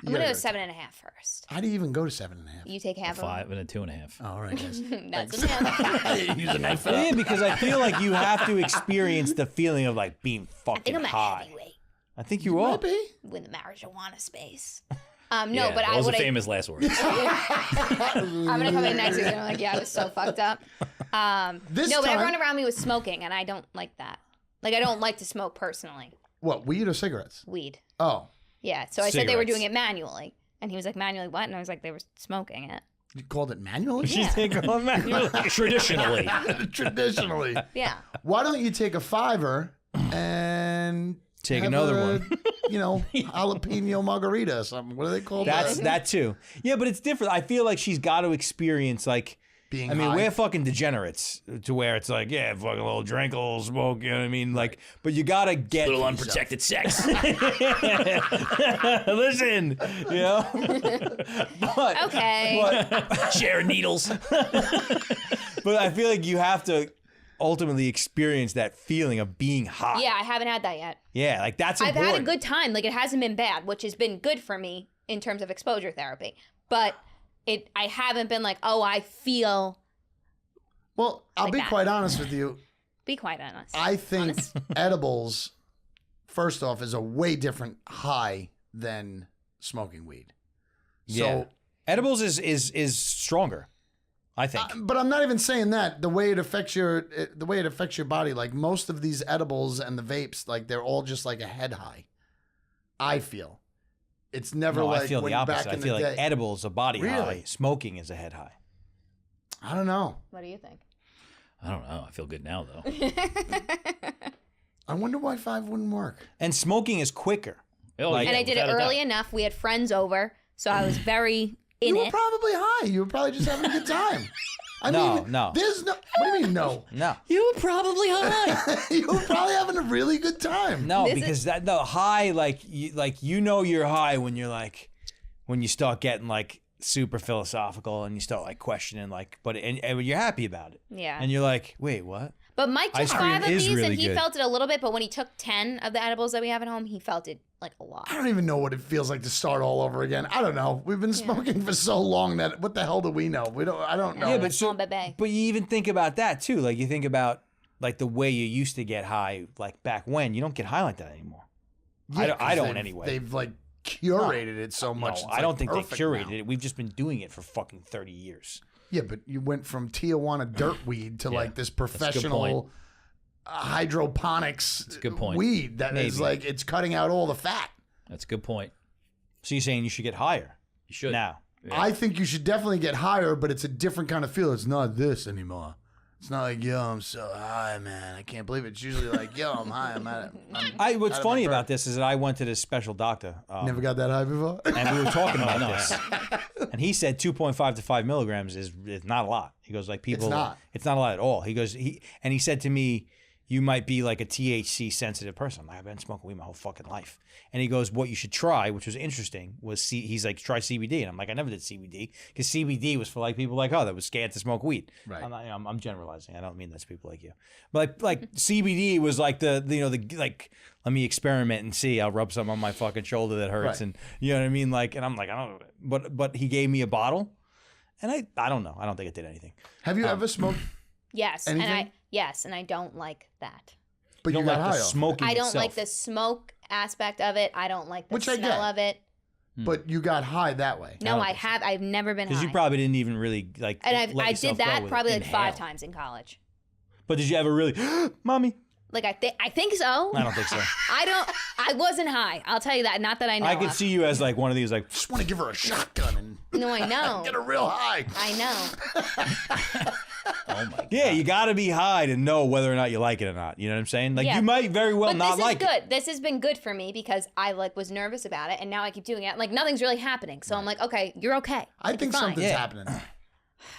D: I'm going to go 7.5 first.
B: How do you even go to 7.5?
D: You take half of
A: 5 and a 2.5.
B: Oh, all right, guys.
D: them. That's a 10.
B: Use a knife for
C: Yeah,
B: that.
C: because I feel like you have to experience the feeling of like being
D: I think
C: fucking
D: I'm a
C: high.
D: heavyweight
C: I think you are.
B: Might be.
D: with the marijuana space. No,
A: Yeah,
D: but
A: those
D: what
A: are famous last words.
D: I'm gonna come in next week and I'm like, yeah, I was so fucked up.
B: This
D: No, but
B: time-
D: everyone around me was smoking, and I don't like that. Like, I don't like to smoke personally.
B: What, weed or cigarettes?
D: Weed.
B: Oh,
D: Yeah. So I said they were
A: Cigarettes.
D: doing it manually, and he was like, manually what? And I was like, they were smoking it.
B: you called it manually?
C: She's taking on manually.
A: Traditionally.
B: Traditionally.
D: Yeah.
B: Why don't you take a $5 and
C: Take
B: have
C: another
B: a,
C: one.
B: Jalapeno margarita or something. What are they called?
C: That's that too. Yeah, but it's different. I feel like she's got to experience like.
B: Being
C: I mean,
B: high.
C: we're fucking degenerates to where it's like, yeah, fucking a little drink, a little smoke. You know what I mean? Like, but you gotta get
A: Little unprotected sex.
C: Listen, you know. But
D: Okay.
A: Share needles.
C: but I feel like you have to ultimately experience that feeling of being hot.
D: Yeah, I haven't had that yet.
C: Yeah, like that's
D: I've
C: important.
D: had a good time. Like, it hasn't been bad, which has been good for me in terms of exposure therapy. But I haven't been like, oh, I feel.
B: Well, I'll
D: Like
B: be
D: that.
B: quite honest with you.
D: Be quite honest.
B: I think edibles, first off, is a way different high than smoking weed. So,
C: edibles is stronger, I think.
B: but I'm not even saying that. The way it affects your body, like most of these edibles and the vapes, like they're all just like a head high. I feel. It's never
C: No,
B: like
C: I feel
B: when
C: the
B: back
C: opposite. I
B: in
C: feel
B: the
C: like
B: day.
C: edibles a body
B: Really?
C: high. Smoking is a head high.
B: I don't know.
D: What do you think?
A: I don't know. I feel good now though.
B: I wonder why 5 wouldn't work.
C: And smoking is quicker.
A: Oh,
C: Like-
A: yeah,
D: And I did it
A: without a doubt.
D: early enough. We had friends over, so I was very in
B: You were
D: it.
B: probably high. You were probably just having a good time. I
C: No,
B: mean,
C: no.
B: There's no. What do you mean no?
C: No.
A: You were probably high.
B: You were probably having a really good time.
C: No,
D: This
C: because the high, like you know you're high when you're like, when you start getting like super philosophical and you start like questioning like, and you're happy about it.
D: Yeah.
C: And you're like, wait, what?
D: But Mike took
C: Ice cream
D: 5 of
C: is
D: these
C: really
D: and he
C: good.
D: felt it a little bit, but when he took 10 of the edibles that we have at home, he felt it like a lot.
B: I don't even know what it feels like to start all over again. I don't know. We've been smoking for so long that what the hell do we know? I don't know.
C: Yeah, but
D: Small bebe.
C: But you even think about that too. Like you think about like the way you used to get high, like back when. You don't get high like that anymore.
B: Yeah,
C: I
B: 'cause
C: don't
B: they've-
C: anyway.
B: They've like curated it so much.
C: No,
B: it's,
C: I don't
B: like,
C: think they
B: perfect
C: curated
B: now.
C: it. We've just been doing it for fucking 30 years.
B: Yeah, but you went from Tijuana dirt weed to like this
A: a good point.
B: professional hydroponics
A: a good point.
B: weed that is
C: Maybe.
B: like it's cutting out all the fat.
A: That's a good point.
C: So you're saying you should get higher
A: You should.
C: now?
A: Yeah.
B: I think you should definitely get higher, but it's a different kind of feel. It's not this anymore. It's not like, yo, I'm so high, man. I can't believe it. It's usually like, yo, I'm high.
C: What's
B: out of
C: funny
B: my
C: about this is that I went to this special doctor.
B: Never got that high before.
C: And we were talking about
A: no.
C: this, and he said 2.5 to 5 milligrams is not a lot. He goes like people,
B: It's not
C: a lot at all. He goes he said to me, you might be like a THC sensitive person. I'm like, I've been smoking weed my whole fucking life. And he goes, what you should try, which was interesting, was he's like, try CBD. And I'm like, I never did CBD because CBD was for like people like, oh, that was scared to smoke weed.
B: Right.
C: I'm generalizing. I don't mean that's people like you. But like CBD was like the like, let me experiment and see. I'll rub something on my fucking shoulder that hurts.
B: Right.
C: And you know what I mean? Like, and I'm like, I don't know. But he gave me a bottle and I don't know. I don't think it did anything.
B: Have you ever smoked?
D: Yes,
B: Anything?
D: and I don't like that.
B: But
C: You
B: you
C: don't
B: got
C: like
B: high
C: the
B: off.
C: smoking
D: I don't
C: itself.
D: like the smoke aspect of it. I don't like the
B: Which I
D: smell
B: get.
D: of it.
B: But you got high that way.
D: No, I've never been
C: Because
D: high.
C: you probably didn't even really like.
D: and
C: let
D: I
C: yourself
D: did
C: go
D: that
C: with
D: probably
C: it.
D: like 5
C: Inhale.
D: times in college.
C: But did you ever really, mommy?
D: Like I think so.
C: I don't think so.
D: I wasn't high. I'll tell you that. Not that I know.
C: I could
D: of.
C: see you as like one of these like.
B: Just want to give her a shotgun and
D: No, I know.
B: get her real high.
D: I know.
A: Oh my god.
C: Yeah, you got to be high to know whether or not you like it or not. You know what I'm saying? Like
D: Yeah.
C: you might very well
D: But
C: not
D: this is
C: like
D: good.
C: it.
D: This has been good for me because I like was nervous about it, and now I keep doing it. Like nothing's really happening, so I'm like, okay, you're okay.
B: I
D: Like,
B: think
D: you're fine.
B: something's
C: Yeah.
B: happening.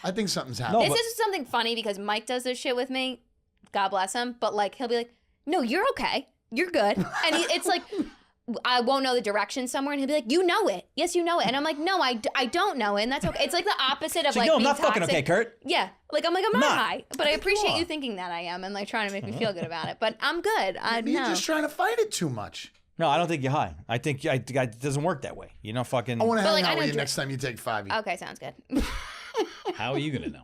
B: I think something's
C: No,
B: happening.
D: This is something funny because Mike does this shit with me. God bless him. But like, he'll be like, no, you're okay. You're good. And it's like, I won't know the direction somewhere. And he'll be like, you know it. Yes, you know it. And I'm like, no, I don't know it. And that's okay. It's like the opposite of
C: So,
D: like,
C: no, I'm
D: being
C: not fucking
D: toxic.
C: okay, Kurt.
D: Yeah. Like, I'm not
C: Not.
D: high. But I appreciate
C: are.
D: you thinking that I am and like trying to make me feel good about it. But I'm good.
B: You're
D: No.
B: just trying to fight it too much.
C: No, I don't think you're high. I think it doesn't work that way. You know, fucking.
B: I want to
D: But,
B: hang
D: like, I
B: out with
D: don't
B: you
D: drink-
B: next time you take 5.
D: Okay, sounds good.
A: How are you gonna know?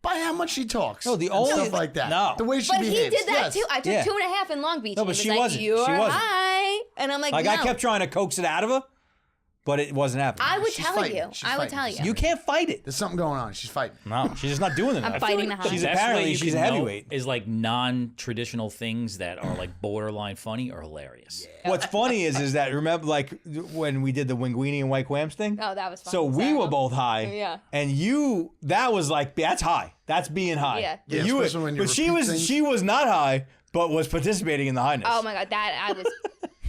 B: By how much she talks.
C: No, the
B: and
C: only-
B: stuff like that.
C: No.
B: The way she
D: But
B: behaves.
D: he did that
B: yes.
D: too. I took
C: Yeah.
D: 2.5 in Long Beach.
C: No,
D: and
C: but
D: he
C: she
D: was
C: wasn't.
D: like, you're
C: She wasn't.
D: high. And I'm like,
C: Like
D: no.
C: I kept trying to coax it out of her, but it wasn't happening.
D: I would
B: She's
D: tell
B: fighting.
D: you.
B: She's
D: I would
B: fighting.
D: tell you.
C: You can't fight it.
B: There's something going on. She's fighting.
C: No, she's just not doing it.
D: I'm
C: enough.
D: fighting the high.
C: She's
A: The best way
C: apparently
A: you
C: she's a
A: can know
C: heavyweight.
A: Is like non-traditional things that are like borderline funny or hilarious.
C: What's funny is that remember like when we did the Linguini and White Clams thing?
D: Oh, that was fun.
C: So we were both high.
D: Yeah.
C: And that was like that's high. That's being high.
D: Yeah.
B: Yeah,
C: You
B: especially when you
C: but she
B: repeat
C: was
B: things.
C: she was not high, but was participating in the highness.
D: Oh my god, that I was.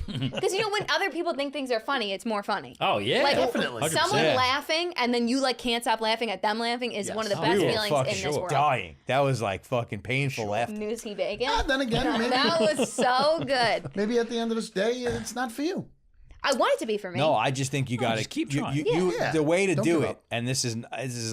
D: Because you know when other people think things are funny, it's more funny.
A: Oh yeah,
D: Like
B: Definitely.
A: 100%.
D: someone
C: Yeah.
D: laughing and then you like can't stop laughing at them laughing is one of the
B: Yes.
D: best
C: we were
D: feelings
C: fucking
D: in this world.
C: dying. That was like fucking painful laughter.
D: Newsy bacon.
B: Then again, maybe,
D: That was so good.
B: maybe at the end of this day, it's not for you.
D: I want it to be for me.
C: No, I just think you got to
A: just keep
C: you,
A: trying.
B: Yeah.
C: the way to
B: Don't
C: do
B: give
C: it,
B: up.
C: and this is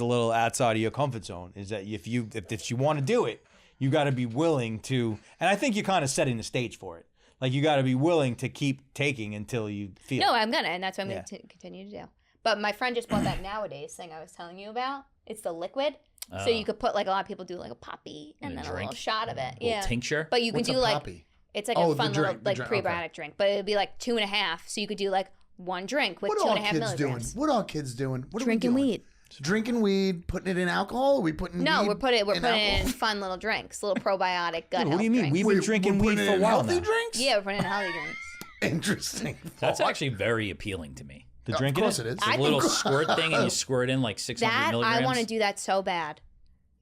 C: a little outside of your comfort zone, is that if you want to do it, you got to be willing to, and I think you're kind of setting the stage for it. Like you got to be willing to keep taking until you feel.
D: No, I'm gonna, and that's what I'm
C: Yeah.
D: gonna continue to do. But my friend just bought that nowadays thing I was telling you about. It's the liquid, so you could put like a lot of people do like a poppy and
A: And a
D: then a
A: drink.
D: little shot of it.
A: Little
D: Yeah,
A: tincture.
D: but you could
B: What's
D: do
B: a
D: like
B: poppy?
D: it's like
B: Oh,
D: a
B: the
D: fun
B: drink,
D: little
B: the
D: like
B: drink,
D: prebiotic
B: okay.
D: drink, but it'd be like 2.5. So you could do like one drink with
B: What
D: 2.5
B: are kids doing?
D: milligrams.
B: What are kids doing? What
D: Drinking
B: are we doing?
D: weed.
B: Drinking weed, putting it in alcohol? Are we putting
D: No,
B: weed
D: we're putting
B: in
D: in fun little drinks, little probiotic gut
C: What
D: health
C: do you mean?
D: drinks.
C: We've been drinking
B: we're
C: weed
B: putting
C: for
B: it
C: a
B: in
C: while
B: healthy
C: now.
B: drinks?
D: Yeah, we're putting in healthy drinks.
B: Interesting.
A: That's actually very appealing to me.
C: The
B: Of
C: drinking
B: course it is.
A: It's a little squirt thing, and you squirt in like 600
D: That
A: milligrams.
D: I want to do that so bad.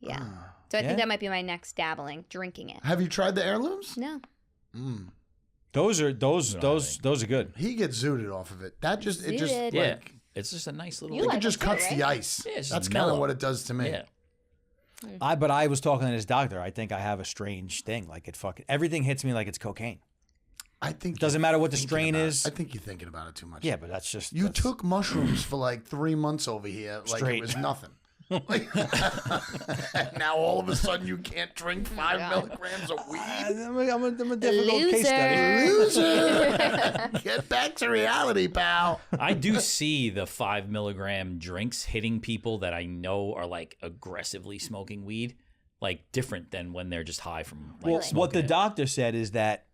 D: Yeah. So I
C: Yeah?
D: think that might be my next dabbling, drinking it.
B: Have you tried the heirlooms?
D: No.
C: Those are good.
B: He gets zooted off of it. That just it just
D: Zooted.
A: Yeah,
B: like
A: it's just a nice little.
D: You
B: it
D: like
B: just
D: them too,
B: cuts
D: right?
B: the ice.
A: Yeah, it's just
B: That's kind of
A: mellow.
B: what it does to me.
A: Yeah.
C: But I was talking to this doctor. I think I have a strange thing. Like it fucking everything hits me like it's cocaine.
B: I think
C: Doesn't
B: you're
C: matter what the
B: thinking
C: strain
B: about it.
C: is.
B: I think you're thinking about it too much.
C: Yeah, but that's just
B: You
C: that's-
B: took mushrooms for like 3 months over here, like
C: Straight.
B: it was nothing. Like, and now all of a sudden you can't drink 5 milligrams of weed.
C: I'm a difficult case study.
B: Loser! Get back to reality, pal.
A: I do see the 5 milligram drinks hitting people that I know are like aggressively smoking weed, like different than when they're just high from like
C: Well,
A: smoking
C: what the
A: it.
C: doctor said is that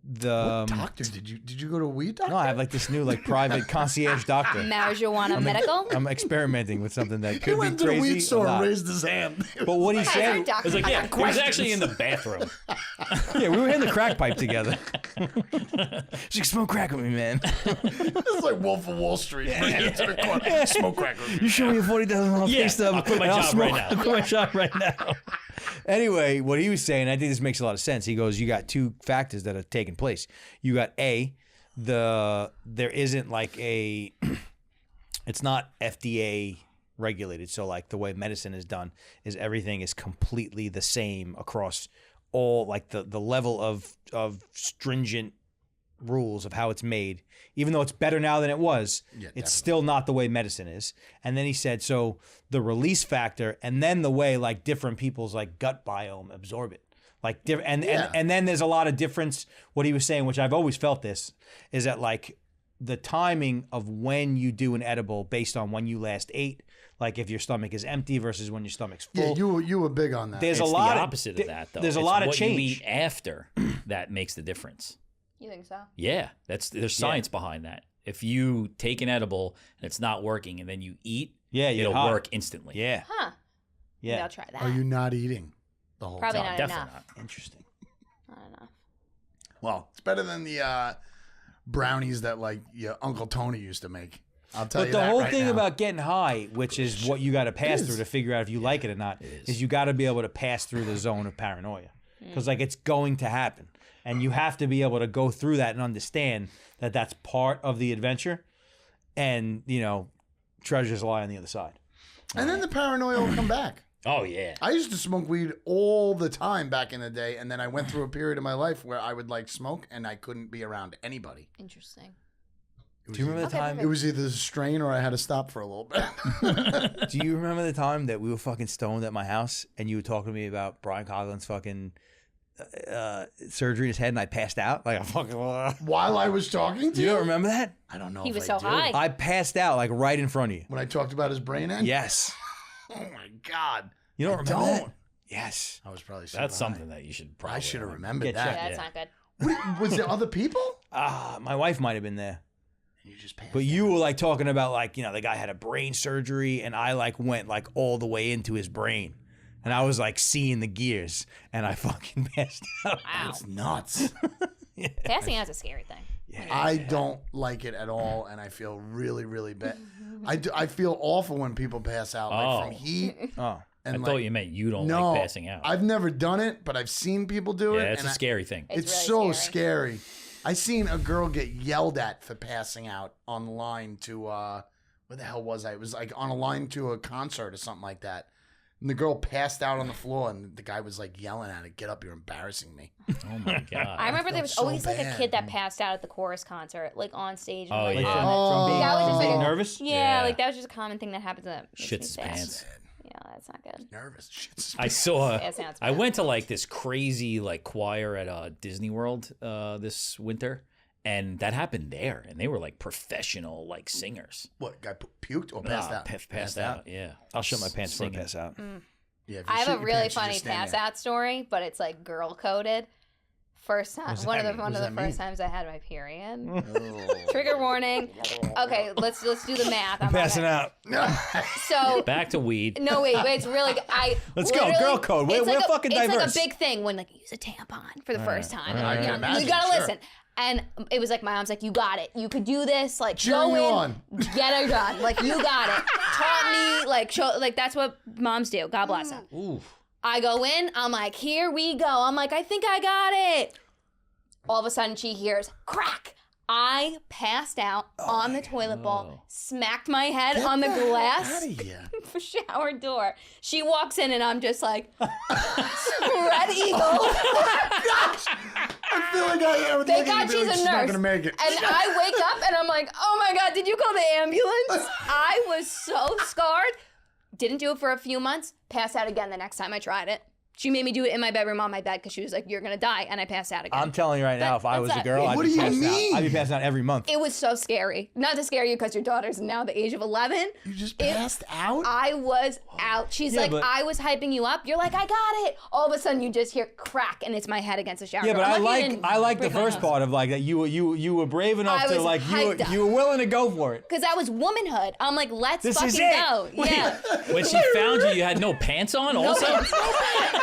C: the
B: What doctor did you go to a weed doctor?
C: no, I have like this new like private concierge doctor.
D: Marijuana medical?
C: I'm experimenting with something that
B: He
C: could be
B: went to the
C: crazy.
B: weed
C: or
B: store and
C: not.
B: raised his hand.
C: But what he
D: Hi,
C: said,
D: doctor.
A: It's like,
D: I
A: yeah,
D: got
A: he was
B: questions.
A: actually in the bathroom.
C: yeah, we were in the crack pipe together. She's like, smoke crack with me, man.
B: It's like Wolf of Wall Street. To the corner. Smoke crack with me.
C: You show me a $40,000
A: Yeah,
C: pay stub.
A: I'll quit my
C: and
A: job
C: smoke-
A: right now.
C: I'll quit my job right now. Anyway, what he was saying, I think this makes a lot of sense. He goes, you got two factors that are taking place. You got there isn't like a, it's not FDA regulated. So like the way medicine is done is everything is completely the same across all, like the level of stringent rules of how it's made. Even though it's better now than it was,
B: Yeah,
C: it's still not the way medicine is. And then he said, so the release factor, and then the way like different people's like gut biome absorb it. Like and then there's a lot of difference. What he was saying, which I've always felt this, is that like the timing of when you do an edible based on when you last ate, like if your stomach is empty versus when your stomach's full.
B: Yeah, you were big on that.
C: There's
A: It's
C: a lot
A: the
C: of-
A: opposite of that, though.
C: there's a
A: It's
C: lot of
A: what
C: change.
A: you eat after that makes the difference.
D: You think so?
A: Yeah, there's science behind that. If you take an edible and it's not working, and then you eat,
C: Yeah, you're
A: it'll
C: hot.
A: work instantly.
C: Yeah,
D: Huh. Maybe
C: yeah.
D: I'll try that.
B: Are you not eating the whole
D: Probably
B: time?
D: not
A: Definitely
D: enough.
A: not.
C: Interesting.
D: Not enough.
B: Well, it's better than the brownies that like your Uncle Tony used to make. I'll tell
C: But
B: you
C: the
B: that
C: whole
B: right
C: thing
B: now.
C: about getting high, which is what you got to pass
B: is.
C: through to figure out if you like it or not, is you got to be able to pass through the zone of paranoia. Because like it's going to happen. And you have to be able to go through that and understand that that's part of the adventure. And, you know, treasures lie on the other side.
B: And then the paranoia will come back.
A: Oh yeah.
B: I used to smoke weed all the time back in the day, and then I went through a period of my life where I would like smoke and I couldn't be around anybody.
D: Interesting.
C: Do you remember the time?
B: It was either the strain or I had to stop for a little bit.
C: Do you remember the time that we were fucking stoned at my house and you were talking to me about Brian Coughlin's fucking surgery in his head and I passed out? Like I fucking.
B: While I was talking to
C: You
B: you,
C: don't remember that?
B: I don't know.
D: He
B: if
D: was
B: I
D: so
B: do.
D: high.
C: I passed out like right in front of you.
B: When I talked about his brain end.
C: Yes.
B: Oh my god.
C: You don't
B: I
C: remember that?
B: don't.
C: Yes.
B: I was probably. So
A: That's
B: high.
A: something that you should probably.
B: I should have
A: remember.
B: remembered
C: Get
B: that.
D: Yeah, that's not good.
B: Wait, was there other people?
C: My wife might have been there.
B: And you just passed.
C: But you were like talking about like, you know, the guy had a brain surgery and I like went like all the way into his brain. And I was like seeing the gears and I fucking passed out.
D: Wow.
B: It's nuts.
D: Passing out's a scary thing.
B: I don't like it at all, and I feel really, really bad. I feel awful when people pass out, like from
A: Oh.
B: heat.
C: Oh.
B: And
A: I
B: like,
A: thought you meant you don't
B: no,
A: like passing out.
B: I've never done it, but I've seen people do it.
A: Yeah, it's
B: and
A: a scary thing.
B: It's
D: It's
B: so
D: really
B: scary. I seen a girl get yelled at for passing out on line to where the hell was I? It was like on a line to a concert or something like that. And the girl passed out on the floor, and the guy was like yelling at her, "Get up! You're embarrassing me."
A: Oh my god.
D: I remember there
B: felt
D: was
B: so
D: always like a
B: bad.
D: kid that passed out at the chorus concert, like on stage. And
A: Oh,
D: like,
A: yeah.
C: From,
B: Oh.
C: from being,
D: That was
C: from
D: just
C: being
D: like-
C: nervous?
D: Yeah,
A: Yeah.
D: like that was just a common thing that happens. That makes me
A: Shits his
D: sad.
A: pants.
D: Yeah, that's not good.
B: Nervous. Shit's
A: I saw.
D: Yeah, sounds
A: I
D: bad.
A: went to like this crazy like choir at Disney World this winter, and that happened there, and they were like professional like singers.
B: What guy puked or passed out?
A: Passed out. Yeah.
C: I'll shut my pants before I
A: Singing.
C: pass out.
B: Yeah. If you
D: I have
B: shit
D: a
B: your
D: really
B: pants, you
D: funny
B: just stand
D: pass
B: there.
D: out story, but it's like girl coded. First time, one of the first times I had my period.
B: Oh.
D: Trigger warning. Okay, let's do the math. I'm
C: Passing out.
D: So
A: Back to weed.
D: no, wait, it's really.
C: Let's go, girl code. We're fucking diverse.
D: It's like a big thing when like you use a tampon for the first time.
B: I can imagine,
D: You gotta
B: sure.
D: listen. And it was like my mom's like, you got it. You could do this. Like
B: Cheering
D: go
B: you
D: in,
B: on.
D: get her done. Like you got it. Taught me like show like that's what moms do. God bless them.
A: Ooh.
D: I go in. I'm like, here we go. I'm like, I think I got it. All of a sudden, she hears crack. I passed out on the toilet bowl, smacked my head on the glass
B: Outta here.
D: shower door. She walks in and I'm just like, spread eagle.
B: I feel like I would
D: Thank
B: look
D: God
B: at you and be
D: she's
B: like,
D: a nurse.
B: not gonna make it.
D: And I wake up and I'm like, oh my God, did you call the ambulance? I was so scarred. Didn't do it for a few months. Passed out again the next time I tried it. She made me do it in my bedroom on my bed because she was like, you're going to die. And I passed out again.
C: I'm telling you right now, if I was a
D: that's
C: girl,
D: it.
C: I'd
B: What
C: be
B: do you
C: passing
B: mean?
C: out. I'd be passing out every month.
D: It was so scary. Not to scare you because your daughter's now the age of 11.
B: You just passed out?
D: I was out. She's
C: Yeah,
D: like,
C: but-
D: I was hyping you up. You're like, I got it. All of a sudden, you just hear crack, and it's my head against the shower.
C: Yeah, but
D: door. I'm lucky
C: I
D: didn't
C: like the
D: break my
C: first
D: nose.
C: part of like that you were brave enough
D: I
C: to
D: was
C: like
D: hyped up.
C: you were willing to go for it.
D: Because that was womanhood. I'm like, let's
C: This
D: fucking
C: is it.
D: go. Yeah.
A: When she found you, you had no pants on also?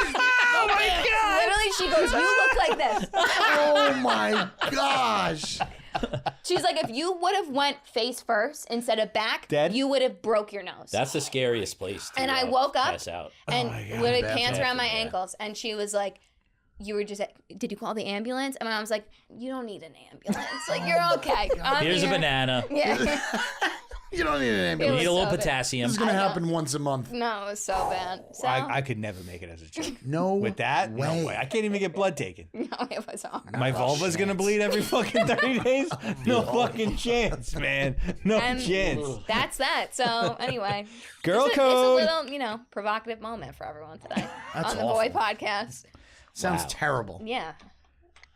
D: Oh my God. Literally, she goes, you look like this.
B: Oh my gosh.
D: She's like, if you would have went face first instead of back,
C: Dead?
D: you would have broke your nose.
A: That's the scariest place to
D: And I woke up
A: pass out.
D: and
C: God.
D: with
B: Bad
D: pants around my
A: yeah.
D: ankles. And she was like, you were just, did you call the ambulance? And my mom's like, you don't need an ambulance. Like, you're okay. I'm
A: Here's a
D: here."
A: banana.
D: Yeah.
B: You don't need an
D: It
B: ambulance.
A: Need a
D: was
A: little
D: so bad.
A: potassium.
B: This is gonna
D: I know.
B: happen once a month.
D: No, it was so bad. So,
C: I could never make it as a chick.
B: No
C: With that,
B: way.
C: no way. I can't even get blood taken.
D: no, it was hard.
C: My vulva's gonna bleed every fucking 30 days? No fucking chance, man. No
D: And
C: chance.
D: that's that. So anyway,
C: Girl
D: it's
C: code.
D: a little, provocative moment for everyone today
B: That's
D: on the Boy
B: awful.
D: podcast.
B: Sounds
A: Wow.
B: terrible.
D: Yeah,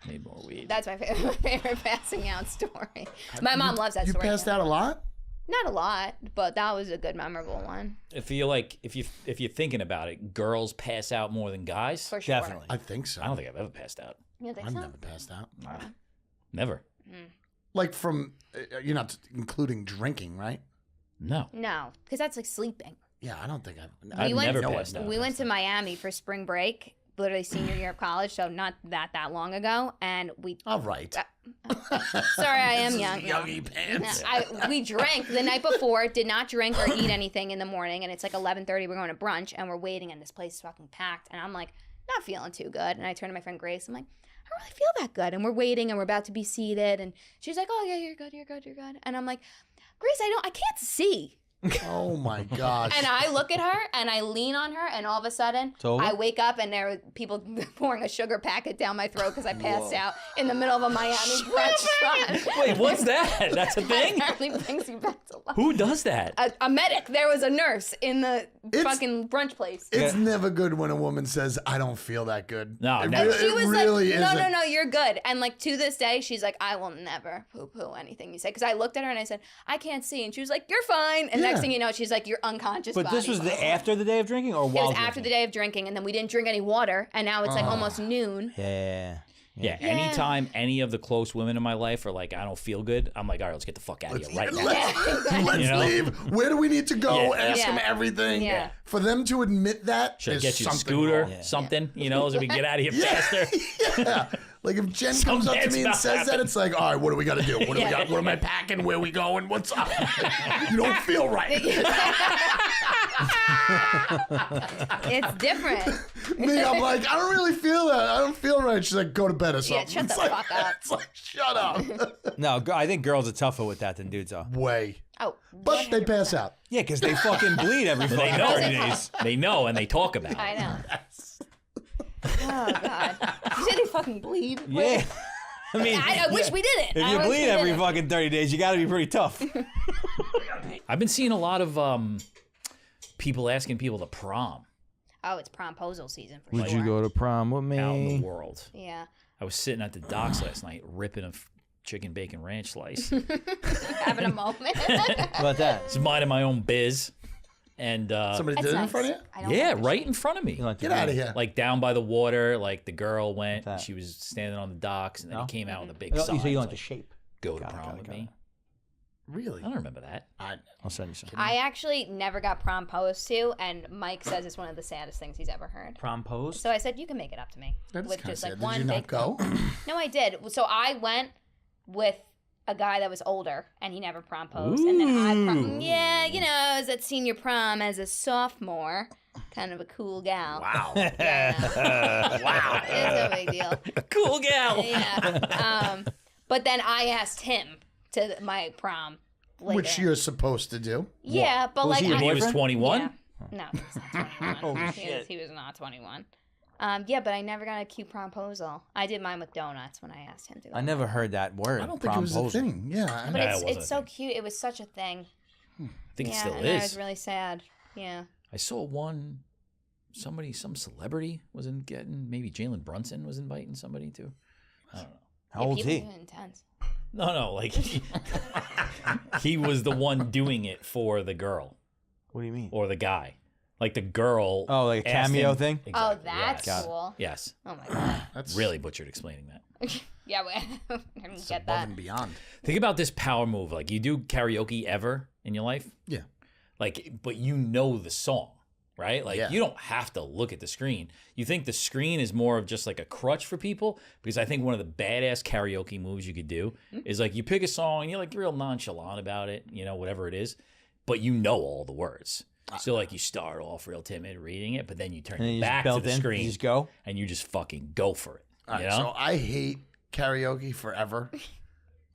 A: Need more weed.
D: that's my favorite passing out story. My mom loves that
B: You
D: story.
B: passed out a lot?
D: Not a lot, but that was a good, memorable one
A: I feel like if you're thinking about it, girls pass out more than guys.
D: for sure.
C: Definitely.
B: I think so.
A: I don't think I've ever passed out.
D: You don't think
B: I've
D: so?
B: never passed out.
A: Never.
B: Like from, you're not including drinking, right?
A: No.
D: No, because that's like sleeping.
B: Yeah, I don't think I've.
A: I've
D: went-
A: never
B: No,
A: passed
B: I've
A: out.
D: We went to Miami for spring break, literally senior year of college, so not that long ago, and we.
B: All right.
D: Sorry, I am
B: This is
D: young.
B: Youngie pants.
D: We drank the night before, did not drink or eat anything in the morning, and it's like 11:30. We're going to brunch, and we're waiting, and this place is fucking packed. And I'm like, not feeling too good. And I turn to my friend Grace. I'm like, I don't really feel that good. And we're waiting, and we're about to be seated, and she's like, oh yeah, you're good, you're good, you're good. And I'm like, Grace, I can't see.
B: Oh my gosh.
D: And I look at her and I lean on her, and all of a sudden
C: over?
D: I wake up and there were people pouring a sugar packet down my throat because I passed out in the middle of a Miami brunch spot.
A: Wait, what's that? That's a thing?
D: Apparently brings you back to life.
A: Who does that?
D: A medic. There was a nurse in the fucking brunch place.
B: It's never good when a woman says, I don't feel that good.
A: No,
B: it,
A: never.
B: re-
D: She
B: it
D: was
B: really
D: like,
B: isn't.
D: no, you're good. And like to this day, she's like, I will never poo-poo anything you say. Because I looked at her and I said, I can't see. And she was like, you're fine. And
B: Yeah.
D: next thing you know, she's like, you're unconscious.
C: But this was after the day of drinking or
D: It
C: while
D: was after the day of drinking, and then we didn't drink any water, and now it's like almost noon.
C: Yeah.
A: Yeah, anytime any of the close women in my life are like, I don't feel good, I'm like, all right, let's get the fuck out of here right now.
B: Let's
A: You know?
B: leave. Where do we need to go?
A: Yeah.
B: Ask
D: Yeah.
B: them everything.
D: Yeah.
B: For them to admit that,
A: Should I
B: there's
A: get you a
B: something
A: scooter,
B: wrong.
A: something, so we can get out of here faster?
B: Yeah. Like if Jen comes up to
A: Something's
B: me and
A: about
B: says that,
A: happened.
B: it's like, all right, what do we got to do? What do we got? What am I packing? Where are we going? What's up? You don't feel right.
D: It's different.
B: Me, I'm like, I don't really feel that. I don't feel right. She's like, go to bed or
D: Yeah,
B: something.
D: shut
B: It's
D: the
B: like,
D: fuck up.
B: It's like, shut up.
C: No, I think girls are tougher with that than dudes are.
B: Way.
D: Oh,
B: But they pass out.
C: Yeah, because they fucking bleed every
A: They
C: fucking
A: know.
C: 30 days.
A: They know and they talk about it.
D: I know. Oh God! You said they fucking bleed.
C: Yeah. I mean,
D: I wish we didn't.
C: if
D: I
C: you
D: wish
C: bleed
D: we
C: every
D: didn't.
C: fucking 30 days, you got to be pretty tough.
A: I've been seeing a lot of people asking people to prom
D: Oh, it's promposal season for
C: Would
D: sure.
C: you go to prom with me?
A: out in the world.
D: Yeah.
A: I was sitting at the docks last night ripping a chicken bacon ranch slice.
D: Having a moment.
C: How about that?
A: Just minding my own biz. And
B: Somebody
D: That's
B: did it in
D: nice.
B: front of you?
D: I don't
A: yeah,
D: like
A: right in front of me.
C: You like to
B: Get out of
C: read.
B: here.
A: Like down by the water, like the girl went,
C: that?
A: she was standing on the docks, and then
C: No?
A: he came out with a big
C: Oh,
A: sign.
C: so you like
A: like,
C: the shape.
A: go to
C: Got it,
A: prom
C: got it,
A: with
C: got
A: me.
C: it.
B: Really?
A: I don't remember that.
C: I'll send you some.
D: I actually never got proposed to, and Mike says it's one of the saddest things he's ever heard.
C: Prompose?
D: So I said, you can make it up to me.
B: That is
D: with
B: kind of
D: just like
B: sad.
D: one
B: Did you not
D: big
B: go?
D: No, I did. So I went with a guy that was older, and he never proposed. And then
A: Ooh.
D: yeah, you know, I was at senior prom as a sophomore, kind of a cool gal.
A: Wow.
D: Yeah.
A: Wow.
D: It's a big deal.
A: Cool gal.
D: Yeah. But then I asked him to my prom later.
B: Which you're supposed to do.
D: Yeah, but
C: Was
D: like
C: he your
A: When he was
C: boyfriend?
A: 21?
D: Yeah. No, he was not 21.
C: Holy
D: he
C: shit.
D: he was not 21. Yeah, but I never got a cute proposal. I did mine with donuts when I asked him to go.
C: I never heard that word.
B: I don't think it was a
C: promposal.
B: thing. Yeah.
D: But
A: Nah, it
D: it's
A: wasn't a
D: so
A: thing.
D: cute. It was such a thing.
A: I think it
D: Yeah,
A: still
D: and I was
A: is.
D: really sad. Yeah.
A: I saw one, some celebrity was in getting, maybe Jalen Brunson was inviting somebody to. I don't know.
C: How old's
D: people
C: he?
D: are intense.
A: No, like he was the one doing it for the girl
C: What do you mean?
A: or the guy. Like the girl.
C: Oh, like a
A: asked
C: cameo
A: him-
C: thing?
A: Exactly,
D: Oh, that's
A: yes.
D: cool.
A: Yes.
D: Oh my god.
B: That's
A: Really butchered explaining that.
D: Yeah, I didn't get
B: above
D: that.
B: and beyond.
A: Think about this power move. Like, you do karaoke ever in your life?
B: Yeah.
A: Like, but you know the song, right? Like,
B: Yeah.
A: you don't have to look at the screen. You think the screen is more of just like a crutch for people? Because I think one of the badass karaoke moves you could do is like you pick a song and you're like real nonchalant about it, you know, whatever it is, but you know all the words. So like you start off real timid reading it, but then you turn
C: And then you
A: back
C: just
A: to
C: belt
A: the
C: in,
A: screen
C: you just go?
A: and you just fucking go for it.
B: All right,
A: you know?
B: so I hate karaoke forever.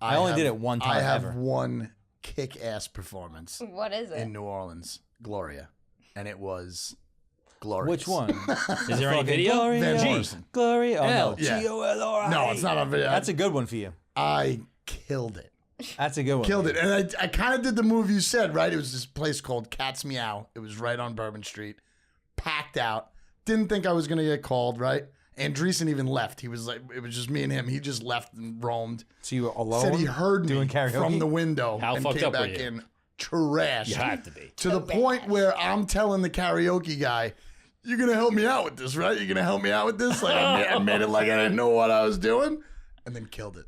C: I only did it one time
B: I have
C: ever.
B: one kick-ass performance
D: What is it?
B: in New Orleans, Gloria, and it was glorious.
C: Which one?
A: Is there any
C: Fucking
A: video?
C: Gloria.
B: Van
A: G.
B: Morrison.
C: Glory. Oh,
A: L.
C: no.
B: Yeah.
C: G-O-L-R-I.
B: No, it's not on video.
C: That's a good one for you.
B: I killed it.
C: That's a good one.
B: Killed it. And I kind of did the move you said, right? It was this place called Cat's Meow. It was right on Bourbon Street. Packed out. Didn't think I was going to get called, right? Andreessen even left. He was like, it was just me and him. He just left and roamed.
C: So you were alone?
B: Said he heard me
C: doing karaoke?
B: from the window
A: How
B: and
A: fucked
B: came
A: up were
B: back
A: you?
B: in trash.
A: You have to be.
B: To the point where I'm telling the karaoke guy, you're going to help me out with this, right? You're going to help me out with this? Like I made it like I didn't know what I was doing and then killed it.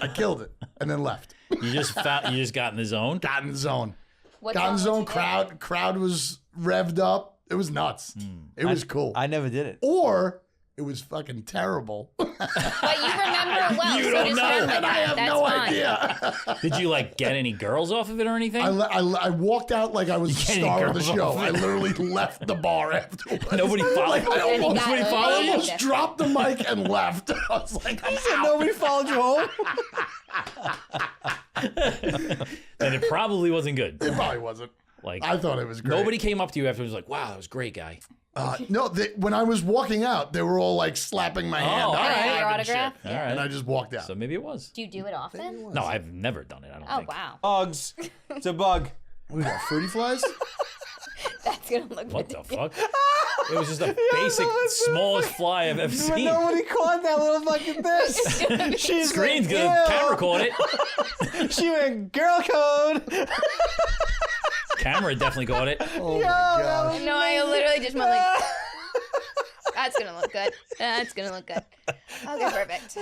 B: I killed it and then left.
A: You just got in the zone.
B: Got in the zone.
D: What
B: Got in the
D: song
B: zone.
D: would you
B: Crowd was revved up. It was nuts. It was cool.
C: I never did it.
B: Or it was fucking terrible.
D: do? But you remember it well.
A: You
D: so
A: don't
D: just
A: know.
D: run with
B: And I
D: that.
B: have
D: That's
B: no
D: fine.
B: idea.
A: Did you like get any girls off of it or anything?
B: I walked out like I was the
A: get any
B: star of the
A: girls
B: show.
A: off
B: I
A: it?
B: literally left the bar afterwards.
A: Nobody followed.
B: Like, I
D: And he
B: almost,
D: got
A: Nobody
D: laid.
A: followed you?
B: almost dropped the mic and left. I was like, I'm out.
C: Nobody followed you home?
A: And it probably wasn't good.
B: It probably wasn't.
A: Like
B: I thought it was great.
A: nobody came up to you afterwards like, "Wow, that was a great guy."
B: No, when I was walking out, they were all like slapping my hand.
A: all
B: high
A: right.
B: five
D: Your
B: and
D: autograph?
B: shit.
A: All right.
B: And I just walked out.
A: So maybe it was.
D: Do you do it often?
A: No, I've never done it. I don't
D: Oh,
A: think.
D: wow.
C: Bugs. It's a bug.
B: What is that, fruity flies?
D: That's going to look
A: What the
D: ridiculous.
A: fuck? It was just a basic, smallest fly I've ever
C: But
A: seen.
C: nobody caught that little fucking thing. She's
A: Screen's
C: like,
A: good.
C: "Ew."
A: Camera caught it.
C: She went girl code.
A: Camera definitely caught it.
B: Oh my gosh.
D: No, I literally just went like, that's going to look good. That's going to look good. Okay, perfect.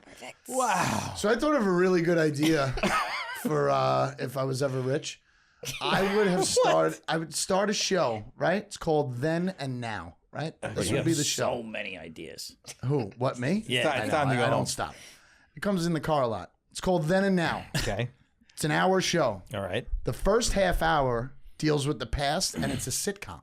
D: Perfect.
C: Wow.
B: So I thought of a really good idea for if I was ever rich. I would start a show, right? It's called Then and Now, right? This
A: You
B: would
A: have
B: be the show.
A: so many ideas.
B: Who? What, me?
A: Yeah.
C: It's
B: I know,
C: time to go
B: I
C: home.
B: don't stop. It comes in the car a lot. It's called Then and Now.
C: Okay.
B: It's an hour show.
C: All right.
B: The first half hour deals with the past, and it's a sitcom,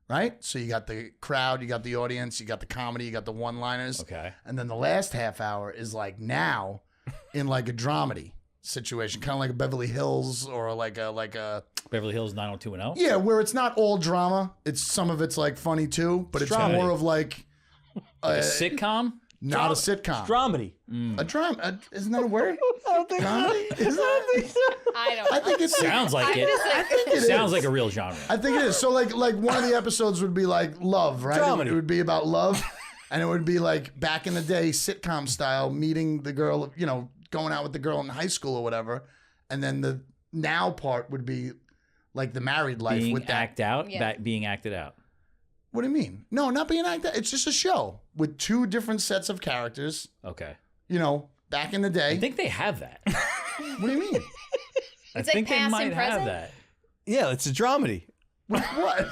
B: right? So you got the crowd, you got the audience, you got the comedy, you got the one-liners.
A: Okay.
B: And then the last half hour is like now in like a dramedy situation, kind of like a Beverly Hills or like a
A: Beverly Hills 90210.
B: yeah, where it's not all drama. It's some of it's like funny too, but it's
C: Dramedy.
B: more of like
A: A sitcom?
B: not a sitcom.
C: Dramedy.
B: A drama. Isn't that a word?
C: I don't think
B: Comedy? Isn't that?
D: I don't know.
B: I think it's
A: Sounds like it.
B: it
A: Sounds
B: is.
A: like a real genre.
B: I think it is. So like one of the episodes would be like love, right?
C: Dramedy.
B: It would be about love, and it would be like back in the day, sitcom style, meeting the girl, going out with the girl in high school or whatever, and then the now part would be like the married life
A: being
B: with that.
A: being acted out.
B: What do you mean? No, not being acted. It's just a show with two different sets of characters.
A: Okay.
B: You know, back in the day.
A: I think they have that.
B: What do you mean?
A: I
D: like
A: think they
D: past
A: might
D: and
A: have
D: present?
A: that.
C: Yeah, it's a dramedy.
B: What?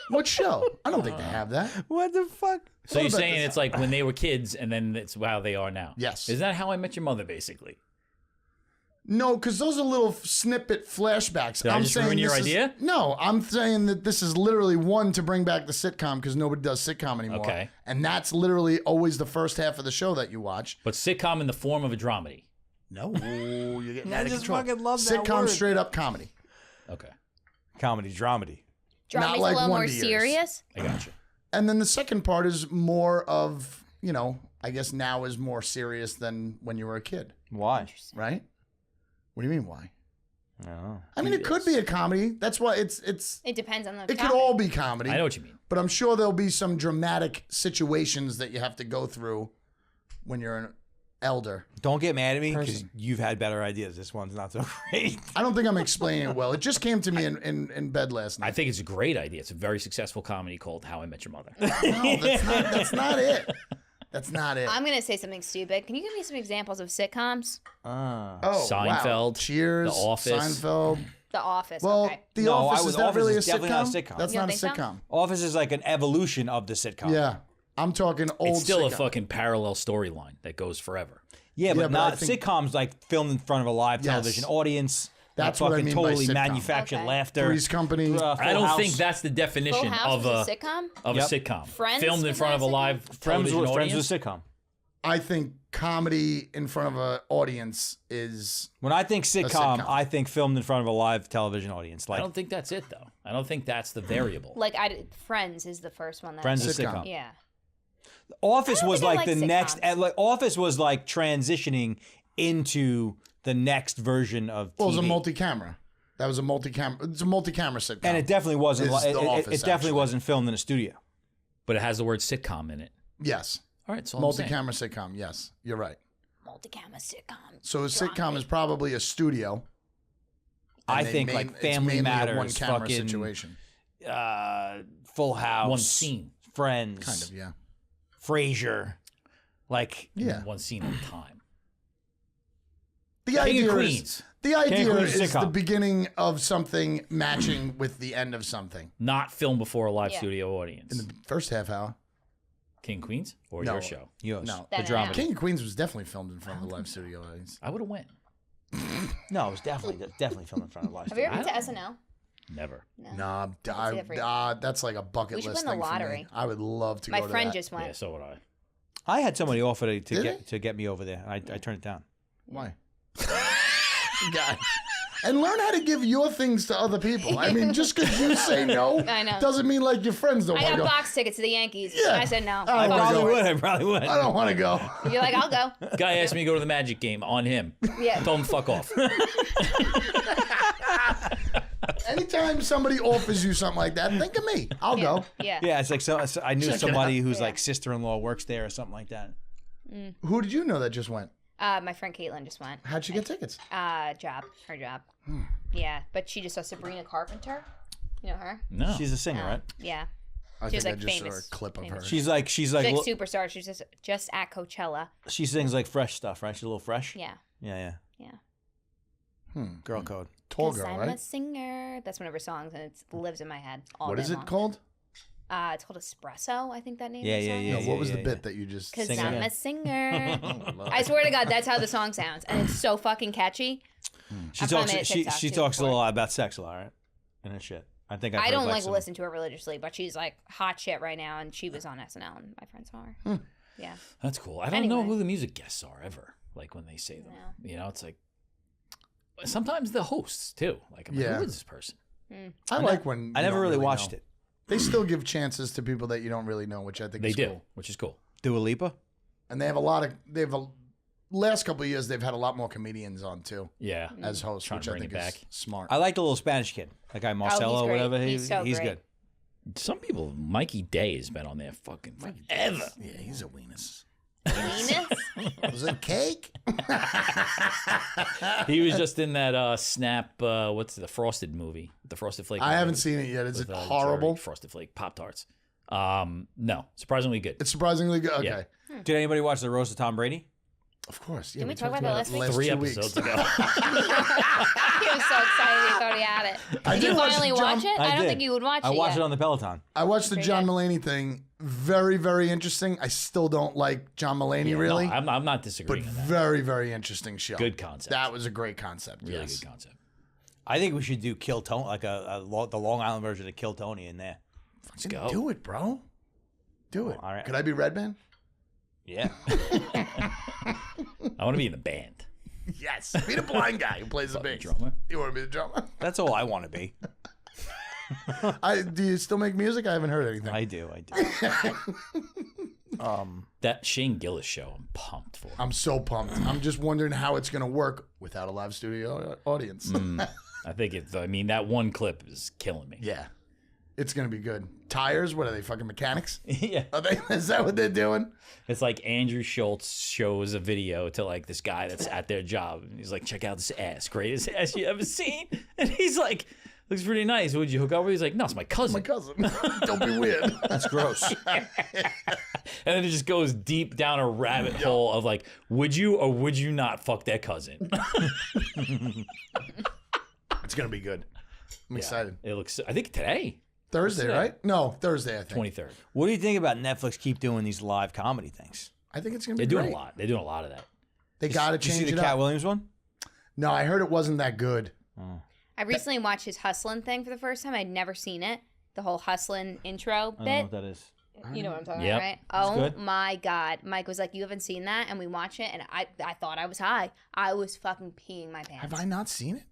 B: What show? I don't think they have that.
C: What the fuck?
A: So you're
B: about
A: saying
B: this?
A: it's like when they were kids, and then it's how they are now.
B: Yes.
A: Is that How I Met Your Mother, basically?
B: No, because those are little snippet flashbacks.
A: Did I just ruin your idea?
B: No, I'm saying that this is literally one to bring back the sitcom because nobody does sitcom anymore.
A: Okay.
B: And that's literally always the first half of the show that you watch.
A: But sitcom in the form of a dramedy.
B: No, you're getting
C: I
B: out of
C: just
B: control.
C: fucking love that
B: Sitcom
C: word.
B: straight up comedy.
A: Okay.
C: Comedy, dramedy.
D: Dramy's
B: like
D: a little more
B: Wonder Years.
D: serious.
A: I got you.
B: And then the second part is more of, you know, I guess now is more serious than when you were a kid,
C: Why?
B: right? What do you mean why?
C: Oh.
B: I mean, it could be a comedy. That's why it's
D: It depends on the
B: it could
D: topic.
B: all be comedy.
A: I know what you mean.
B: But I'm sure there'll be some dramatic situations that you have to go through when you're an elder.
C: Don't get mad at me because
B: Person.
C: you've had better ideas. This one's not so great.
B: I don't think I'm explaining it well. It just came to me in bed last
A: I
B: night.
A: think it's a great idea. It's a very successful comedy called How I Met Your Mother.
B: No, that's not it. That's not it.
D: I'm gonna say something stupid. Can you give me some examples of sitcoms?
C: Ah.
B: Oh, wow.
A: Seinfeld,
B: Cheers,
A: The Office.
B: Seinfeld.
D: The Office.
B: Well,
D: Okay.
B: The
C: No,
B: Office, is that
C: Office
B: really
C: is
B: a
C: definitely
B: sitcom?
C: not a sitcom.
B: That's
D: You
B: not
D: don't
B: a
D: think so?
B: sitcom.
C: Office is like an evolution of the sitcom.
B: Yeah. I'm talking old
A: It's still a
B: sitcom.
A: fucking parallel storyline that goes forever.
C: Yeah, but
B: but I
C: not
B: think-
C: sitcoms like filmed in front of a live
B: Yes.
C: television audience.
B: That's
C: not
B: what I
C: fucking
B: mean by
C: totally
B: sitcom.
C: manufactured
D: Okay.
C: laughter.
B: Three's Company.
C: Full
A: I don't
C: House.
A: think that's the
D: Full
A: definition
D: House
A: of
D: was
A: a
D: a sitcom.
A: of
C: Yep.
A: a sitcom.
D: Friends
A: filmed in
D: was
A: front
D: that
A: of a
D: a
A: live
C: Friends
A: television
C: was
A: audience.
C: a sitcom.
B: I think comedy in front of an audience is
C: When I think sitcom,
B: sitcom.
C: I think filmed in front of a live television audience.
A: I
C: Like
A: don't think that's it though. I don't think that's the variable.
D: Like Friends is the first one. That
C: Friends is
B: Sitcom.
C: sitcom.
D: Yeah.
C: Office
D: I don't
C: was
D: think I
C: like
D: like
C: the next.
D: sitcoms.
C: Like Office was like transitioning into the next version of TV.
B: well, it was a multi-camera. That was a multi-camera. It's a multi-camera sitcom.
C: and it definitely wasn't.
B: Is
C: Like,
B: The
C: it
B: Office,
C: definitely
B: actually.
C: wasn't filmed in a studio.
A: But it has the word sitcom in it.
B: Yes,
A: All right, so multi
B: multi-camera sitcom. Yes, you're right.
D: Multi-camera sitcom.
B: So a sitcom is probably a studio. and
C: I
B: they
C: think
B: main-
C: like
B: it's
C: Family
B: mainly a
C: Matters,
B: one-camera
C: fucking
B: situation.
C: Full House,
A: one scene,
C: Friends,
B: Kind of, yeah.
C: Frasier, like
B: Yeah.
A: one scene at a time.
B: The
A: King
B: idea
A: of
B: is
A: Queens,
B: the idea
C: Queens
B: is the
C: sitcom.
B: beginning of something matching with the end of something.
A: not filmed before a live
D: Yeah.
A: studio audience.
B: In the first half hour,
A: King of Queens or
B: No.
A: your show?
C: yours.
B: No.
C: the
D: That-
C: drama.
B: King of Queens was definitely filmed in front of a live studio audience.
A: I would have went.
C: No, it was definitely filmed in front of a live
D: Have you
C: studio.
D: ever been to SNL?
A: Never.
D: No.
B: Nah,
D: see it for you.
B: that's like a bucket
D: We should
B: list
D: win
B: thing
D: the
B: for me.
D: lottery.
B: I would love to
D: My
B: go to
D: friend
B: that.
D: just went.
A: Yeah, so would I.
C: I had somebody offer to
B: Did
C: get me over there, and I turned it down.
B: Why? God. And learn how to give your things to other people. I mean, just because you say no
D: I know.
B: doesn't mean like your friends don't
D: I
B: want to
D: got
B: go.
D: box tickets to the Yankees.
B: Yeah.
D: And I said no.
B: I
C: I
B: wanna
C: probably
B: go.
C: would. I probably would.
B: I don't want to go.
D: You're like, I'll go.
A: Guy asked me to go to the Magic game on him.
D: Yeah.
A: Told him fuck off.
B: Anytime somebody offers you something like that, think of me. I'll go.
D: Yeah.
C: Yeah, it's like so I knew
B: Check it
C: somebody
B: out.
C: whose
D: Yeah.
C: like sister-in-law works there or something like that.
B: Who did you know that just went?
D: My friend Caitlin just went.
B: How'd you get tickets?
D: Job. Her job. Yeah. But she just saw Sabrina Carpenter. You know her?
A: No.
C: She's a singer, right?
D: Yeah.
B: I
D: She's,
B: think
D: like,
B: I just
D: famous.
B: saw a clip of her.
D: Famous.
C: She's like
D: She's like superstar. She's just at Coachella.
C: she sings like fresh stuff, right? She's a little fresh.
D: Yeah.
C: Yeah.
D: Yeah.
C: Girl code.
B: Tall
D: 'Cause
B: girl,
D: I'm
B: right?
D: a singer. That's one of her songs, and it lives in my head all
B: What
D: day
B: is it
D: long.
B: called?
D: It's called Espresso. I think that name.
C: Yeah,
D: of the
C: yeah,
D: song
C: yeah,
B: No, what was the
C: yeah.
B: bit that you just
D: Because
C: Sing it
D: I'm
C: again.
D: a singer. I swear to God, that's how the song sounds, and it's so fucking catchy.
C: She
D: I probably
C: talks.
D: made a
C: She
D: TikTok, too,
C: talks a
D: before.
C: lot about sex a lot, right? And her shit. I think I've
D: I
C: heard,
D: don't like
C: some-
D: listen to her religiously, but she's like hot shit right now, and she was on SNL, and my friend saw her. Yeah.
A: That's cool. I don't know
D: Anyway.
A: who the music guests are ever. Like when they say them.
D: No.
A: You know, it's like sometimes the hosts too. Like, I'm like,
B: Yeah.
A: who is this person?
B: I like when
C: I
B: you
C: never
B: don't
C: really watched
B: know.
C: it.
B: They still give chances to people that you don't really know, which I think
A: They
B: is
A: do,
B: cool.
A: which is cool.
C: Dua Lipa.
B: And they have last couple of years they've had a lot more comedians on too
A: Yeah.
B: as hosts,
A: Trying
B: which
A: to
B: I
A: bring
B: think
A: it
B: is
A: back.
B: smart.
C: I like the little Spanish kid, that guy Marcelo, or
D: great.
C: whatever.
D: He's so
C: he's
D: great.
C: good.
A: Some people, Mikey Day has been on there fucking forever.
B: Yeah, he's a weenus.
D: Penis?
B: Was it cake?
A: He was just in that Snap. What's the Frosted movie? The Frosted Flake.
B: I
A: movie
B: haven't seen it yet. Is
A: with,
B: it horrible?
A: Jerry Frosted Flake Pop Tarts. No, surprisingly good.
B: It's surprisingly good. Okay.
A: Yeah.
C: Did anybody watch the roast of Tom Brady?
B: Of course. Yeah,
D: Didn't we talk
B: talked
D: about that last week?
A: 3
B: 2 weeks.
A: episodes ago.
D: He was so excited he thought he had it.
B: I
D: Did you
B: did watch
D: finally
B: the John-
D: watch it?
C: I
D: I don't
C: did.
D: think you would watch it
C: I watched
D: yet.
C: it on the Peloton.
B: I watched the
D: Pretty
B: John
D: good.
B: Mulaney thing. Very, very interesting. I still don't like John Mulaney, really.
A: No, I'm not
B: but
A: disagreeing on that.
B: very, very interesting show.
A: Good concept.
B: That was a great concept.
A: Really
B: yes.
A: good concept.
C: I think we should do Kill Tony, like the Long Island version of Kill Tony in there.
A: Let's go.
B: Do it, bro. Do it.
C: all right.
B: Could I be Redman?
C: Yeah.
A: I want to be in the band.
B: Yes. Be the blind guy who plays the
A: Fucking
B: bass.
A: drummer.
B: You want to be the drummer?
C: That's all I want to be.
B: Do you still make music? I haven't heard anything.
C: I do.
A: That Shane Gillis show, I'm pumped for.
B: I'm so pumped. I'm just wondering how it's going to work without a live studio audience.
A: I think it's. I mean, that one clip is killing me.
B: Yeah. It's going to be good. Tires? What are they, fucking mechanics?
A: Yeah.
B: Are they? Is that what they're doing?
A: It's like Andrew Schultz shows a video to like this guy that's at their job. And he's like, check out this ass. Greatest ass you ever seen. And he's like, looks pretty nice. Would you hook up with? He's like, no, it's my cousin.
B: My cousin. Don't be weird.
C: That's gross.
A: And then it just goes deep down a rabbit hole of like, would you or would you not fuck their cousin?
B: It's going to be good. I'm excited.
A: It looks, I think today,
B: Thursday,
A: today?
B: right? No, Thursday, I think.
A: 23rd.
C: What do you think about Netflix keep doing these live comedy things?
B: I think it's going to
A: They're
B: be
A: doing
B: great.
A: a lot. They're doing a lot of that.
B: They got to
C: Did you
B: change
C: see
B: it
C: the Cat
B: up.
C: Williams one?
B: No, I heard it wasn't that good.
D: I recently watched his Hustlin' thing for the first time. I'd never seen it. The whole Hustlin' intro
C: I don't know
D: bit.
C: what that is.
D: You know what I'm talking
A: Yep.
D: about, right? Oh
C: good.
D: my God. Mike was like, you haven't seen that? And we watched it, and I thought I was high. I was fucking peeing my pants.
B: Have I not seen it?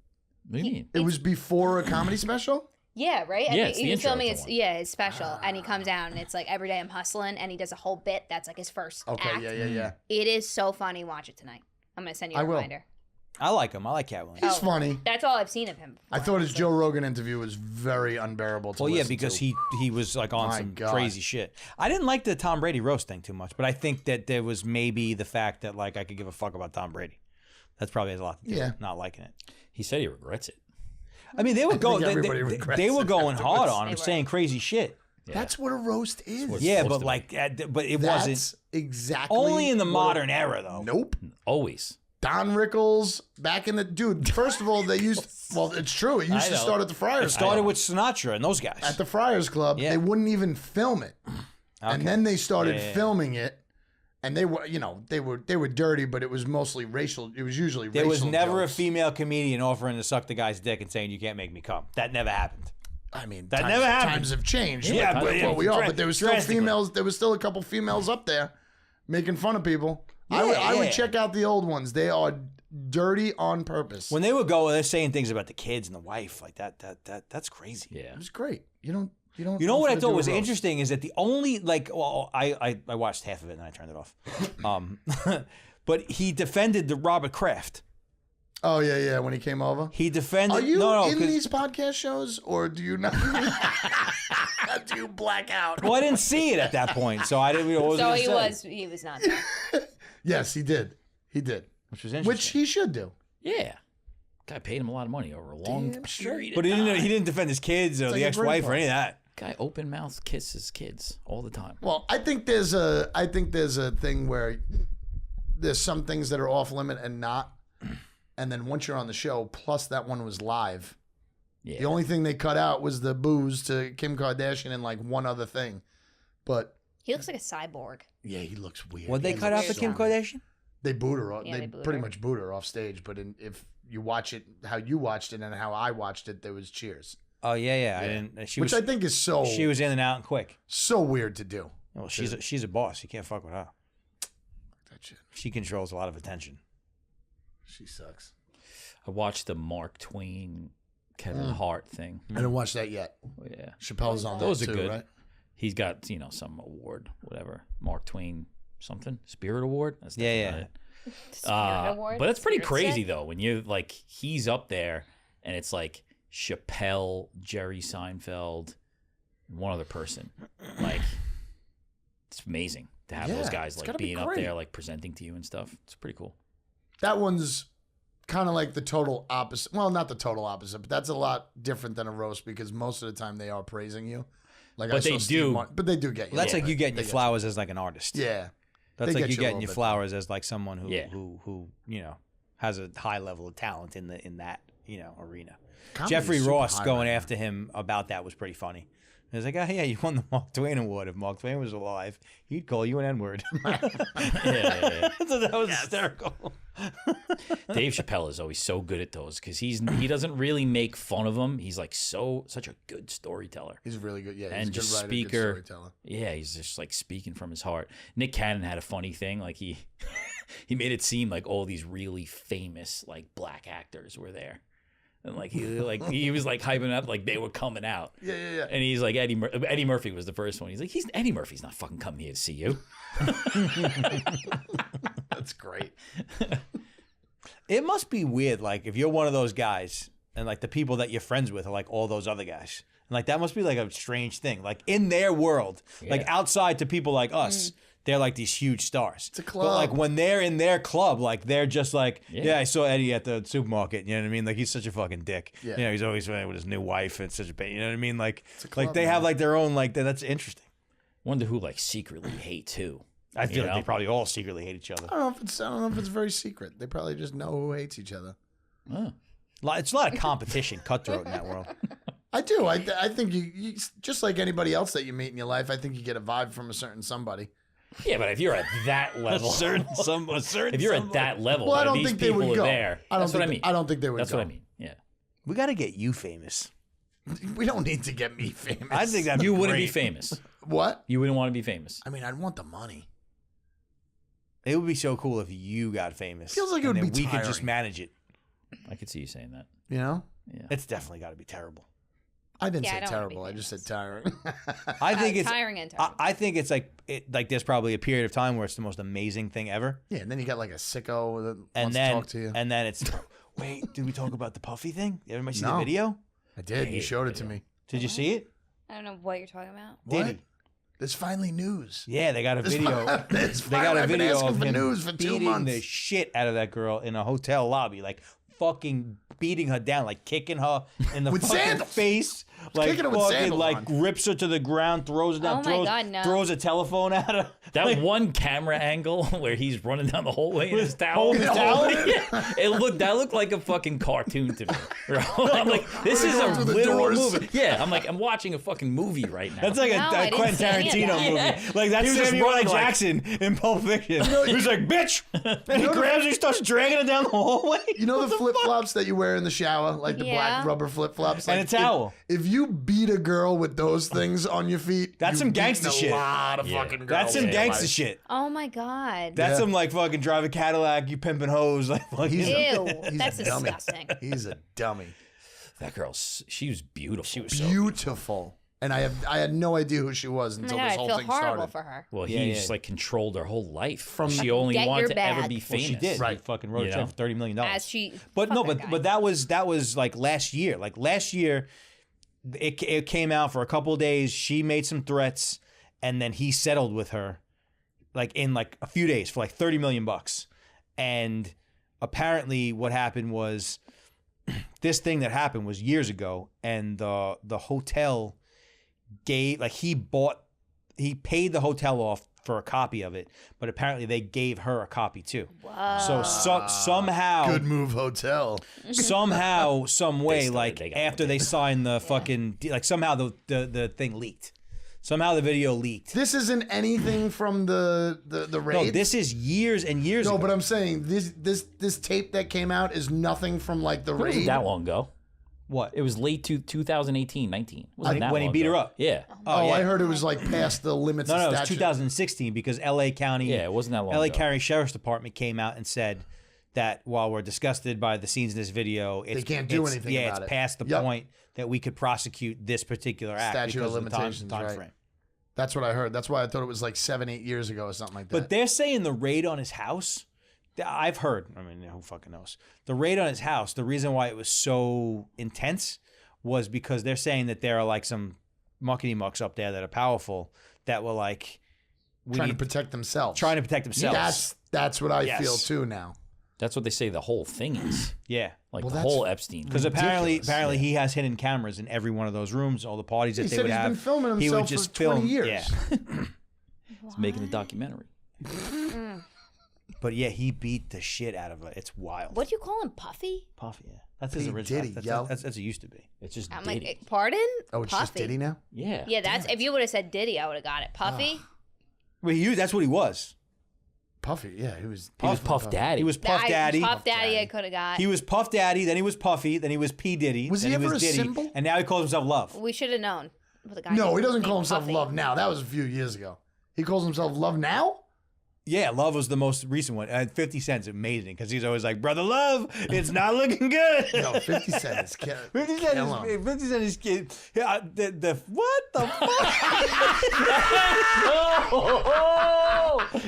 A: What do you mean?
B: It was before a comedy special?
D: Yeah, right?
A: Yeah, it's the
D: he was
A: intro
D: filming
A: to
D: it's
A: one.
D: yeah, it's special. And he comes down and it's like every day I'm hustling and he does a whole bit that's like his first
B: Okay,
D: act.
B: yeah.
D: It is so funny. Watch it tonight. I'm gonna send you a
B: I will.
D: reminder.
C: I like him. I like Cat Williams.
B: He's funny.
D: That's all I've seen of him.
B: I
D: before,
B: thought his
D: honestly.
B: Joe Rogan interview was very unbearable to
C: Well, yeah,
B: listen
C: because
B: to.
C: he was like on
B: My
C: some
B: God.
C: crazy shit. I didn't like the Tom Brady roast thing too much, but I think that there was maybe the fact that like I could give a fuck about Tom Brady. That's probably has a lot to do
B: Yeah.
C: with not liking it.
A: He said he regrets it.
C: I mean, they were going.
B: everybody regrets
C: They were
B: it
C: going hard
B: afterwards.
C: on him,
D: They were.
C: saying crazy shit.
A: Yeah.
B: That's what a roast is.
A: what-
C: Yeah,
A: supposed
C: but
A: to
C: like, but it
B: That's
C: wasn't
B: exactly
C: only in the
B: what
C: modern era though.
B: Nope.
A: Always.
B: Don Rickles back in the dude. First of all, they used. Well, it's true. It used
A: I
B: to
A: know.
B: start at the Friars
C: It started
B: Club.
C: with Sinatra and those guys.
B: At the Friars Club,
C: Yeah.
B: they wouldn't even film it, and
C: Okay.
B: then they started
C: Yeah.
B: filming it, and they were, they were dirty, but it was mostly racial. It was usually
C: There was
B: racial
C: never
B: jokes.
C: a female comedian offering to suck the guy's dick and saying you can't make me come. That never happened.
B: I mean,
C: That
B: times,
C: never happened.
B: Times have changed.
C: Yeah,
B: but
C: but
B: what we are.
C: dra-
B: But there was still
C: drastically.
B: females. There was still a couple females up there making fun of people. I
C: Yeah.
B: would check out the old ones. They are dirty on purpose.
C: When they would go, they're saying things about the kids and the wife like that's crazy.
A: Yeah.
B: It was great. You don't. You don't.
C: You know what I
B: often
C: thought
B: do a
C: was
B: roast.
C: interesting is that the only I watched half of it and then I turned it off. But he defended the Robert Kraft.
B: Oh yeah. When he came over.
C: He defended.
B: Are you
C: no,
B: in
C: 'cause-
B: these podcast shows, or do you not? Do you black out?
C: Well, I didn't see it at that point, so I didn't. Know what I was
D: So
C: gonna say,
D: he was not there.
B: Yes, he did. He did.
C: which was interesting.
B: Which he should do.
A: Yeah. Guy paid him a lot of money over a long
B: Damn
A: period.
C: but he didn't defend his kids or
B: like
C: the
B: a
C: ex-wife
B: great
C: or any of that.
A: Guy open mouth kisses kids all the time.
B: Well, I think there's a thing where there's some things that are off limit and not, and then once you're on the show, plus that one was live.
A: Yeah.
B: The only thing they cut out was the booze to Kim Kardashian and like one other thing, but
D: He looks like a cyborg.
B: yeah, he looks weird.
C: What they
B: He
C: cut out
B: looks
C: for Kim
B: so weird.
C: Kardashian?
B: They booed her.
D: Yeah,
B: they
D: they booed
B: pretty
D: her.
B: much booed her off stage. But if you watch it how you watched it and how I watched it, there was cheers,
C: Oh yeah. I didn't. She
B: which
C: was
B: I think is so
C: she was in and out and quick.
B: so weird to do.
C: Well, she's a boss. You can't fuck with her.
B: That shit.
C: She controls a lot of attention.
B: She sucks.
A: I watched the Mark Twain Kevin Hart thing.
B: I didn't watch that yet.
A: Oh, yeah.
B: Chappelle's on
A: Those
B: that
A: are
B: too,
A: good.
B: right?
A: He's got, some award, whatever. Mark Twain something. Spirit Award? That's
C: Yeah,
A: definitely
D: Spirit
A: not it.
D: Award,
A: But it's pretty
D: Spirit
A: crazy
D: Stick.
A: though when you like he's up there and it's like Chappelle, Jerry Seinfeld, and one other person. Like it's amazing. to have
B: Yeah,
A: those guys
B: it's
A: like
B: gotta be
A: being up
B: great.
A: there, like presenting to you and stuff. It's pretty cool.
B: That one's kind of like the total opposite. Well, not the total opposite, but that's a lot different than a roast because most of the time they are praising you. Like
A: But
B: I saw
A: they
B: Steve
A: do.
B: Martin, but they do get you.
C: Well, that's like
B: They
C: you getting your
B: get
C: flowers as like an artist.
B: Yeah.
C: That's
B: They
C: like
B: get
C: you
B: you a
C: getting
B: little
C: your
B: bit,
C: flowers as like someone who
A: Yeah.
C: who has a high level of talent in that arena.
B: Comedy's
C: Jeffrey
B: super
C: Ross
B: high
C: going
B: right now.
C: after him about that was pretty funny. He was like, "Oh yeah, you won the Mark Twain Award. If Mark Twain was alive, he'd call you an N-word."
A: Yeah.
C: So that was hysterical.
A: Dave Chappelle is always so good at those because he doesn't really make fun of them. He's like such a good storyteller.
B: He's really good. Yeah, he's
A: And
B: a good
A: just
B: writer,
A: speaker.
B: good storyteller.
A: Yeah, he's just like speaking from his heart. Nick Cannon had a funny thing. Like he made it seem like all these really famous like black actors were there. And he was like hyping up like they were coming out.
B: Yeah.
A: And he's like Eddie Murphy was the first one. He's like Eddie Murphy's not fucking coming here to see you.
B: That's great.
C: It must be weird, like if you're one of those guys and like the people that you're friends with are like all those other guys. And like that must be like a strange thing. Like in their world, like outside to people like us, they're like these huge stars.
B: It's a club.
C: But like when they're in their club, like they're just like, yeah, I saw Eddie at the supermarket. You know what I mean? Like he's such a fucking dick.
B: Yeah.
C: You know, he's always with his new wife and such a pain. You know what I mean? Like,
B: a club,
C: like they have like their own like that's interesting.
A: Wonder who like secretly hates who.
C: I feel
A: You
C: like
A: know?
C: they probably all secretly hate each other.
B: I don't know if it's very secret. They probably just know who hates each other.
A: Oh.
C: It's a lot of competition, cutthroat in that world.
B: I do. I think you just like anybody else that you meet in your life. I think you get a vibe from a certain somebody.
A: Yeah, but if you're at that level,
C: a certain
A: if you're at that level,
B: Well, I
A: where
B: don't
A: these
B: think they
A: people
B: would
A: are
B: go.
A: there. That's what I mean.
B: I don't think they would.
A: That's
B: go.
A: what I mean. Yeah.
C: We got to get you famous.
B: We don't need to get me famous.
C: I think that
A: You wouldn't be famous.
B: What?
A: You wouldn't want to be famous.
B: I mean, I'd want the money.
C: It would be so cool if you got famous.
B: Feels like it
C: and
B: would
C: then
B: be
C: we could just
B: tiring.
C: manage it.
A: I could see you saying that.
B: You know?
A: Yeah.
C: It's definitely got to be terrible.
B: I didn't
D: Yeah, I
B: say
D: don't wanna be
B: terrible. I just said
D: famous.
B: tiring.
C: I think it's
D: tiring and terrible.
C: I think it's like there's probably a period of time where it's the most amazing thing ever,
B: yeah, and then you got like a sicko that
C: and
B: wants
C: then
B: to talk to you.
C: and then it's wait, did we talk about the Puffy thing? Everybody see
B: No.
C: the video?
B: I did.
A: hate
B: You showed it to
A: video.
B: me.
C: Did you see it?
D: I don't know what you're talking about.
C: Did
B: What?
C: he?
B: There's finally news.
C: Yeah, they got a video.
B: There's
C: They got
B: finally-
C: a
B: I've been
C: video
B: asking
C: of
B: for
C: him
B: news for 2
C: beating
B: months.
C: the shit out of that girl in a hotel lobby, like fucking beating her down, like kicking her in the
B: With
C: fucking
B: sandals.
C: face, like
B: kicking her with
C: fucking
B: sandals
C: like
B: on.
C: rips her to the ground, throws her down,
D: Oh my
C: throws,
D: God, no.
C: throws a telephone at her.
A: That
C: Like,
A: one camera angle where he's running down the hallway in his towel.
C: holding his towel?
A: Yeah. That looked like a fucking cartoon to me. I'm like, this is
B: going
A: a
B: through the
A: literal
B: doors.
A: movie. Yeah, I'm watching a fucking movie right now.
C: That's like
D: No,
C: a
D: I didn't
C: Quentin
D: see any of
C: Tarantino
D: that.
C: movie. Like that's
A: He was just
C: Samuel L.
A: running like-
C: Jackson in Pulp Fiction. He's like, bitch! And he grabs her, he starts dragging her down the hallway.
B: You know the flip flops that you wear in the shower, like the black
D: Yeah.
B: rubber flip flops,
C: And
B: like,
C: a towel.
B: If you beat a girl with those things on your feet,
C: That's
B: you've
C: some
B: beaten
C: gangster
B: a
C: shit.
B: lot of
A: Yeah.
B: fucking girls.
C: That's some
B: in your
C: gangster
B: life.
C: shit.
D: Oh my god.
C: That's
B: Yeah.
C: some like fucking drive a Cadillac, you pimping hoes, like fucking.
B: He's
D: Ew.
B: He's
D: That's
B: a dummy.
D: disgusting.
B: He's a dummy.
A: That girl, she was beautiful. She was
B: Beautiful. And I had no idea who she was
D: Oh my
B: until
D: god,
B: this
D: I
B: whole
D: feel
B: thing
D: horrible
B: started.
D: for her.
A: Well,
C: Yeah,
A: he
C: yeah.
A: just like controlled her whole life.
B: From-
A: She only
D: Get
A: wanted
D: your
A: to ever
D: bag.
A: be
C: Well,
A: famous.
C: she did.
B: Right.
C: She fucking wrote a
A: You
C: check
A: know?
C: for $30 million.
D: As she,
C: But
D: fuck
C: no,
D: that guy.
C: but that was like last year. Like last year, it came out for a couple of days. She made some threats, and then he settled with her, like in like a few days for like $30 million. And apparently, what happened was this thing that happened was years ago, and the hotel gave he paid the hotel off for a copy of it, but apparently they gave her a copy too.
D: Whoa.
C: So somehow
B: Good move, hotel.
C: somehow, some way,
A: started-
C: like
A: they got
C: after
A: one.
C: they signed the fucking, like somehow the thing leaked. Somehow the video leaked.
B: This isn't anything from the raid.
C: No, this is years and years
B: No,
C: ago.
B: but I'm saying this tape that came out is nothing from like the
A: It wasn't
B: raid.
A: that long ago.
C: What?
A: It was late 2018, 19. Wasn't that
C: when he
A: long
C: beat her
A: ago.
C: up.
A: Yeah.
B: Oh,
C: yeah.
B: I heard it was like past the limits
C: No,
B: of
C: it was
B: statute.
C: 2016 because LA County.
A: Yeah, it wasn't that long
C: LA
A: ago.
C: County Sheriff's Department came out and said that while we're disgusted by the scenes in this video, it's,
B: can't do
C: it's-
B: anything
C: Yeah,
B: about
C: it's
B: it.
C: past the
B: Yep.
C: point that we could prosecute this particular act
B: Statute of
C: because of the
B: limitations,
C: time
B: right.
C: frame.
B: That's what I heard. That's why I thought it was like 7-8 years ago or something like that.
C: But they're saying the raid on his house. I've heard. I mean, who fucking knows? The raid on his house. The reason why it was so intense was because they're saying that there are like some muckety mucks up there that are powerful that were like
B: trying to protect themselves.
C: Trying to protect themselves.
B: That's what I feel too now.
A: That's what they say the whole thing is.
C: Yeah.
A: Like
B: Well,
A: the
B: that's
A: whole Epstein.
C: Because apparently he has hidden cameras in every one of those rooms, all the parties that
B: He
C: they
B: said
C: would
B: he's
C: have.
B: been filming
C: he would
B: himself
C: just
B: for 20
C: film.
B: years.
C: Yeah.
A: He's making a documentary.
C: But yeah, he beat the shit out of it. It's wild.
D: What do you call him, Puffy?
C: Puffy, yeah. That's his
B: P.
C: original.
B: Diddy,
C: that's,
B: yo.
C: that's it used to be.
A: It's just
D: I'm
A: Diddy.
D: like, pardon?
B: Oh, it's
D: Puffy.
B: just Diddy now?
A: Yeah.
D: Yeah, that's if you would have said Diddy, I would have got it. Puffy.
C: Well, that's what he was.
B: Puffy, yeah. He was
A: Puff Daddy.
C: He was Puff Daddy.
D: Puff Daddy, I could have got.
C: He was Puff Daddy, then he was Puffy, then he was P. Diddy,
B: Was
C: then
B: he
C: he
B: ever
C: was
B: a
C: Diddy,
B: symbol?
C: and now he calls himself Love.
D: We should have known. What the guy
B: No, he
D: named
B: doesn't call himself
D: Puffy.
B: Love now. That was a few years ago. He calls himself Love now?
C: Yeah, Love was the most recent one. 50 Cent's amazing because he's always like, Brother Love, it's not looking good.
B: No, 50 Cent is
C: 50 Cent is kid. Yeah, what the fuck?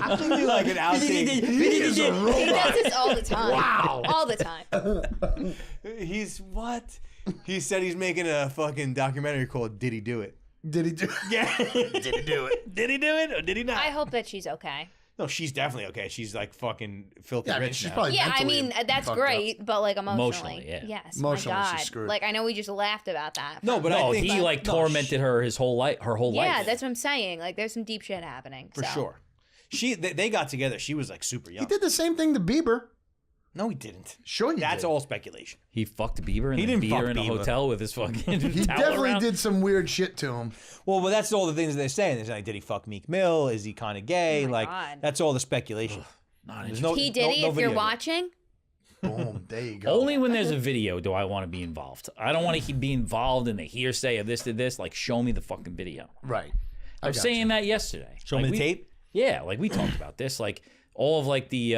C: I think you like an outtake.
B: He is a
D: He
B: robot.
D: does this all the time.
B: Wow.
D: All the time.
C: He's what? He said he's making a fucking documentary called Did He Do It?
B: Did he do
C: Yeah.
B: Did he do it?
C: Did he do it or did he not?
D: I hope that she's okay.
C: No, she's definitely okay. She's like fucking filthy
B: Yeah, I mean,
C: rich
B: she's
C: now.
B: probably
D: Yeah, I
B: mentally
D: mean that's
B: fucked
D: great, but like emotionally,
A: Emotionally, yeah.
D: yes,
B: Emotionally,
D: my
B: she's
D: God,
B: screwed.
D: like I know we just laughed about that.
C: No, but
A: No,
C: I think
A: he like
C: no,
A: tormented her his whole life, her whole
D: yeah,
A: life.
D: that's what I'm saying. Like there's some deep shit happening
C: for
D: so.
C: sure. They got together. She was like super young.
B: He did the same thing to Bieber.
C: No, he didn't.
B: Sure you
C: That's
B: did.
C: all speculation.
A: He fucked Bieber and
C: He
A: then
C: didn't
A: beat her
C: fuck
A: in a
C: Bieber.
A: hotel with his fucking
B: He
A: towel
B: definitely
A: around.
B: did some weird shit to him.
C: Well, but that's all the things they're saying. They're like, did he fuck Meek Mill? Is he kind of gay?
D: Oh my
C: like,
D: God.
C: that's all the speculation.
A: Not
C: There's
A: interested.
D: P Diddy,
C: no
D: if
C: video
D: you're
C: yet.
D: watching,
B: Boom. There you go.
A: Only when there's a video do I want to be involved. I don't want to be involved in the hearsay of this to this. Like, show me the fucking video.
B: Right.
A: I was saying that yesterday.
C: Show
A: Like,
C: me the
A: we-
C: tape.
A: Yeah, like we talked about this. Like all of like the,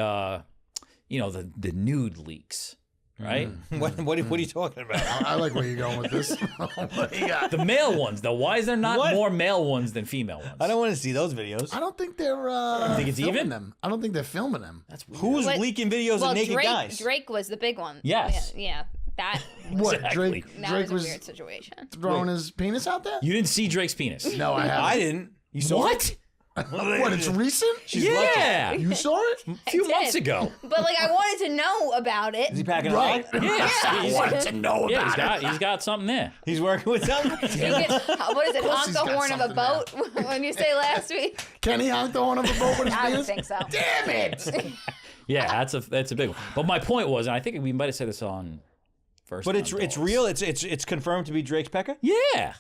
A: the nude leaks, right?
C: What are you talking about?
B: I like where you're going with this. What do you got?
A: The male ones, though. Why is there not
C: What?
A: more male ones than female ones?
C: I don't want to see those videos.
B: I don't think they're
A: think it's
B: filming
A: even?
B: them. I don't think they're filming them.
A: That's weird.
C: Who's
D: What-
C: leaking videos
D: well,
C: of naked guys?
D: Drake was the big one.
A: Yes.
D: Yeah, that
B: What?
A: Exactly.
D: that
B: Drake
D: was a weird situation.
B: throwing his penis out there?
A: You didn't see Drake's penis?
B: No, I haven't.
C: I didn't. You saw
A: What?
C: it?
B: What? It's recent?
A: Yeah.
B: You saw it?
A: A few
D: I
A: months
D: did.
A: ago.
D: But like I wanted to know about it.
C: Is he packing
B: Right.
C: a
A: Yes.
B: I
A: He's,
B: wanted to know
A: yeah,
B: about
A: he's got something there.
C: He's working with something.
D: What is it?
B: course
D: Honk
B: he's
D: the
B: got
D: horn of a
B: something
D: boat when you say last week?
B: it. Can he honk the horn of a boat with his
D: I don't
B: penis?
D: think so.
B: Damn it!
A: Yeah, that's a big one. But my point was, and I think we might have said this on first.
C: But
A: Time
C: it's
A: Dogs.
C: real. It's confirmed to be Drake's pecker.
A: Yeah.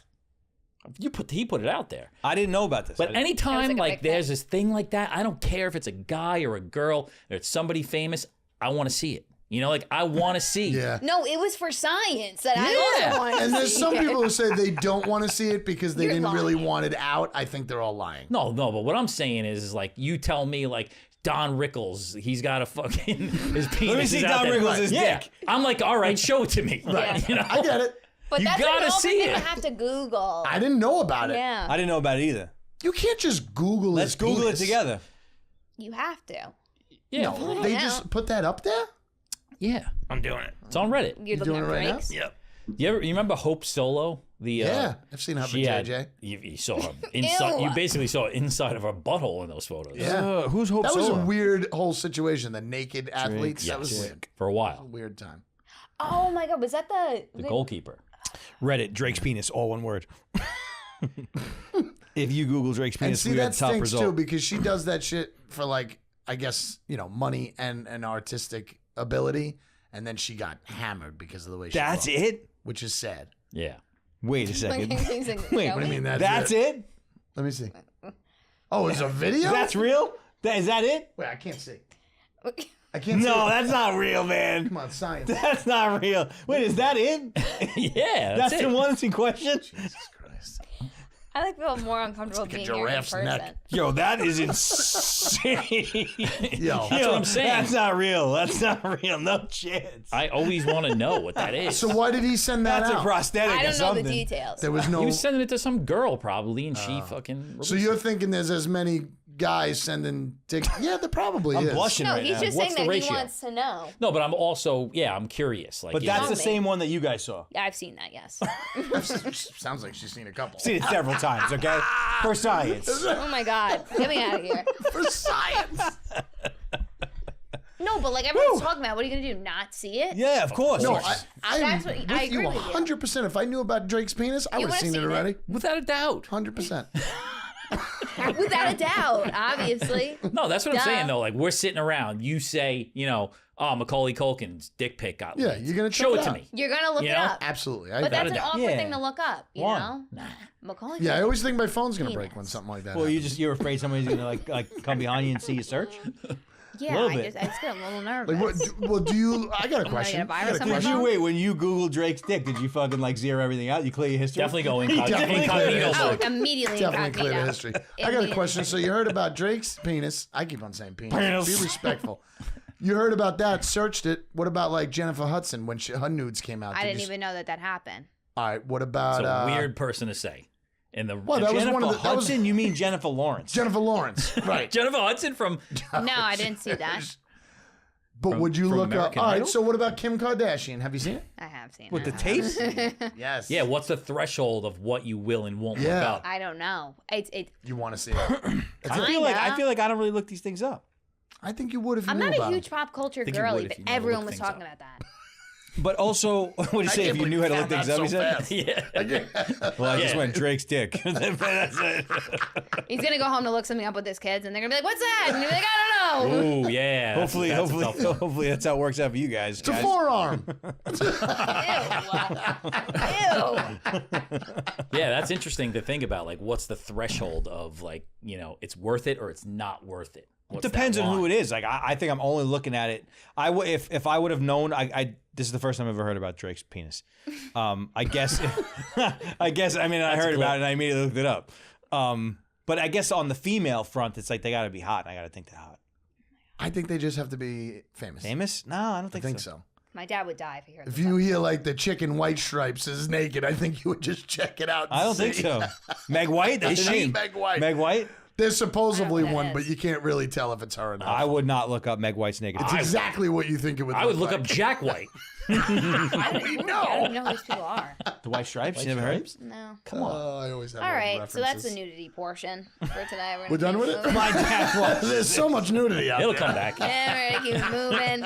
A: He put it out there.
C: I didn't know about this.
A: But
C: I-
A: anytime
D: like a
A: like
D: big
A: there's
D: thing.
A: this thing like that, I don't care if it's a guy or a girl or it's somebody famous. I want to see it. You know, like I want to see.
B: Yeah.
D: No, it was for science that I
A: Yeah.
D: also wanted
B: And
D: to
B: there's
D: see
B: some
D: it.
B: people who say they don't want to see it because they
D: You're
B: didn't really
D: lying.
B: want it out. I think they're all lying.
A: No, but what I'm saying is like you tell me like Don Rickles, he's got a fucking his penis.
C: Let me see
A: is out
C: Don
A: there.
C: Rickles'
A: Yeah.
C: dick.
A: I'm like, all right, show it to me.
D: Right.
A: You know?
B: I get it.
D: But
A: You
D: that's
A: gotta
D: an
A: see
D: thing
A: it.
D: I have to Google.
B: I didn't know about it.
D: Yeah,
C: I didn't know about it either.
B: You can't just Google
C: Let's
B: his
C: Google
B: penis.
C: it together.
D: you have to.
A: Yeah.
B: No, they
D: Yeah.
B: just put that up there?
A: Yeah.
C: I'm doing it.
A: It's on Reddit.
D: You're
B: doing
D: looking
B: it
D: at
B: right now?
D: Drake's?
C: Yep.
A: You remember Hope Solo? The
B: Yeah, I've seen Huff and
A: she had,
B: JJ.
A: you saw her inside.
D: Ew.
A: You basically saw inside of her butthole in those photos.
B: Yeah.
C: Who's Hope
B: That was a
C: Solo?
B: weird whole situation. The naked athletes. That was
A: Yes.
B: weird.
A: For a while.
B: Weird time.
D: Oh my God, was that
A: The goalkeeper.
C: Reddit, Drake's penis, all one word. If you Google Drake's
B: And
C: penis,
B: see,
C: we got
B: that
C: the top
B: stinks
C: result.
B: too because she does that shit for like, I guess, money and an artistic ability. And then she got hammered because of the way she
C: That's
B: looked,
C: it?
B: which is sad.
A: Yeah.
C: Wait a second.
B: Wait, what do you mean
C: That's it?
B: Let me see. Oh, it's a video?
C: That's real? Is that it?
B: Wait, I can't see. I can't see.
C: No,
B: it.
C: that's not real, man.
B: Come on, science.
C: That's not real. Wait, is that it?
A: Yeah.
C: That's
A: it.
C: the one that's in question?
B: Jesus Christ.
D: I like feel more uncomfortable
B: like a
D: being here in
B: giraffe's
D: person.
B: neck.
C: Yo, that is insane.
B: Yo.
A: That's what I'm saying.
C: That's not real. That's not real. No chance.
A: I always want to know what that is.
B: So why did he send that
C: That's a
B: out?
C: prosthetic
D: I
C: or
D: don't know
C: something.
D: the details.
B: There was
A: He
B: no.
A: was sending it to some girl probably, and she fucking.
B: So you're thinking there's as many guys sending dick. Yeah, there probably
C: I'm
B: is.
C: blushing
D: No,
C: right
D: he's
C: now.
D: just
A: What's
D: saying
A: the
D: that
A: ratio?
D: he wants to know.
A: No, but I'm also, I'm curious. Like,
C: But
A: you know,
C: that's the
D: me.
C: same one that you guys saw.
D: Yeah, I've seen that. Yes.
B: Sounds like she's seen a couple.
C: Seen it several times, okay? For science.
D: Oh my God, get me out of here.
B: For science.
D: No, but like everyone's talking about, what are you gonna do? Not see it?
C: Yeah, of course.
B: No,
A: course.
B: I'm
D: That's what- I
B: with you
D: agree with you.
B: 100%. If I knew about Drake's penis, I would have
D: would've
B: seen it
D: seen it.
B: already.
A: without a doubt.
B: 100%.
D: Without a doubt, obviously.
A: No, that's what I'm
D: Duh.
A: saying though. Like we're sitting around, you say, Macaulay Culkin's dick pic got
B: Yeah,
A: leaked.
B: you're gonna
A: show
B: check
A: it
B: it
A: to
B: out.
A: me.
D: You're gonna look
A: You
D: it
A: know?
D: up.
B: Absolutely.
D: But that's an
A: doubt.
D: awkward
C: Yeah.
D: thing to look up, you
C: Why?
D: know? Macaulay.
B: Yeah, I always think my phone's gonna break
D: Penis.
B: when something like that.
C: Well,
B: happens.
C: you're afraid somebody's gonna like come behind you and see you search.
D: Yeah,
C: Little
D: I
C: bit.
D: just get a little nervous.
B: Like, what? Do you? I got a question.
D: get a virus
B: I got
D: on
B: a
D: my
C: Did
B: question.
C: you wait when you Googled Drake's dick? Did you fucking like zero everything out? You clear your history.
A: Definitely go
B: Definitely
A: incognito
B: clear
A: mode.
B: it.
D: Immediately
B: Definitely clear the
D: incognito.
B: history. I got a
D: Immediately
B: question. So you heard about Drake's penis? I keep on saying penis.
C: Penis.
B: Be respectful. You heard about that? Searched it. What about like Jennifer Hudson when her nudes came out?
D: I
B: Did
D: didn't
B: you-
D: even know that happened.
B: All right. What about
A: It's a weird person to say. In the
B: Well, that was
C: Jennifer
B: one of the. That was
C: Hudson. You mean Jennifer Lawrence?
B: Jennifer Lawrence, right?
A: Jennifer Hudson from
D: No, I didn't see that.
B: But would you
A: from
B: look
A: American
B: up? All right.
A: Idol?
B: So what about Kim Kardashian? Have you seen it?
D: I have seen
C: With the
D: that.
C: tapes?
B: Yes.
A: Yeah, what's the threshold of what you will and won't look
B: Yeah.
A: up?
D: I don't know. It.
B: You want to see it?
C: I feel like I don't really look these things up.
B: I think you would if you
D: I'm
B: knew
D: not
B: about
D: a huge
B: it.
D: pop culture
A: think you
D: girly,
A: would
D: but
A: if you knew how to
D: everyone
A: look
D: was
A: things
D: talking
A: up.
D: about that.
C: But also, what do you say? If you knew how to look things up, he said.
A: Yeah.
C: Well, I just
A: Yeah.
C: went Drake's dick. That's it.
D: He's gonna go home to look something up with his kids, and they're gonna be like, "What's that?" And he'll be like, "I don't know."
A: Ooh, yeah.
C: Hopefully,
A: that's a tough one.
C: hopefully that's how it works out for you guys.
B: It's a forearm.
D: Ew.
A: Yeah, that's interesting to think about. Like, what's the threshold of like, it's worth it or it's not worth it?
C: It depends on who it is. Like I think I'm only looking at it. If I would have known, this is the first time I've ever heard about Drake's penis. I guess I mean I heard about it and I immediately looked it up. But I guess on the female front, it's like they got to be hot. And I got to think they're hot.
B: I think they just have to be famous.
C: Famous? No, I don't
B: I think so.
D: My dad would die if he heard.
B: If
D: this
B: you hear like the chicken white stripes is naked, I think you would just check it out.
C: I don't think so. Meg White? That's
B: Is
C: her
B: she
C: name.
B: Meg White?
C: Meg White?
B: There's supposedly
D: I don't know what
B: one,
D: that
B: but
D: is.
B: you can't really tell if it's her or not.
C: I would not look up Meg White's naked.
B: It's exactly what you think it would.
A: I would look
B: like.
A: up Jack White.
D: I don't even know who these people are.
C: The White Stripes? You never heard?
D: No.
A: Come on.
B: I always have
D: All
B: those
D: right, so that's the
B: references.
D: nudity portion for tonight.
B: We're done with it?
C: My dad was.
B: There's so much nudity out
A: It'll
B: there.
A: come back.
D: Yeah, we're gonna keep moving.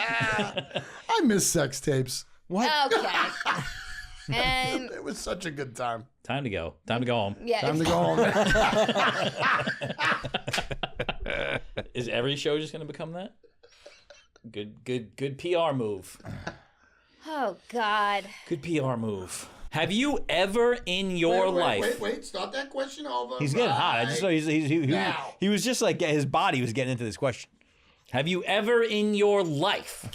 B: I miss sex tapes.
C: What?
D: Okay. And
B: It was such a good time.
A: Time to go. Time to go home.
D: yeah,
B: Time to go home.
A: Is every show just going to become that? Good PR move.
D: oh God.
A: Good PR move. Have you ever in your life?
B: Wait. Start that question over.
C: He's getting hot. I just saw
B: Now.
C: he was just like his body was getting into this question.
A: Have you ever in your life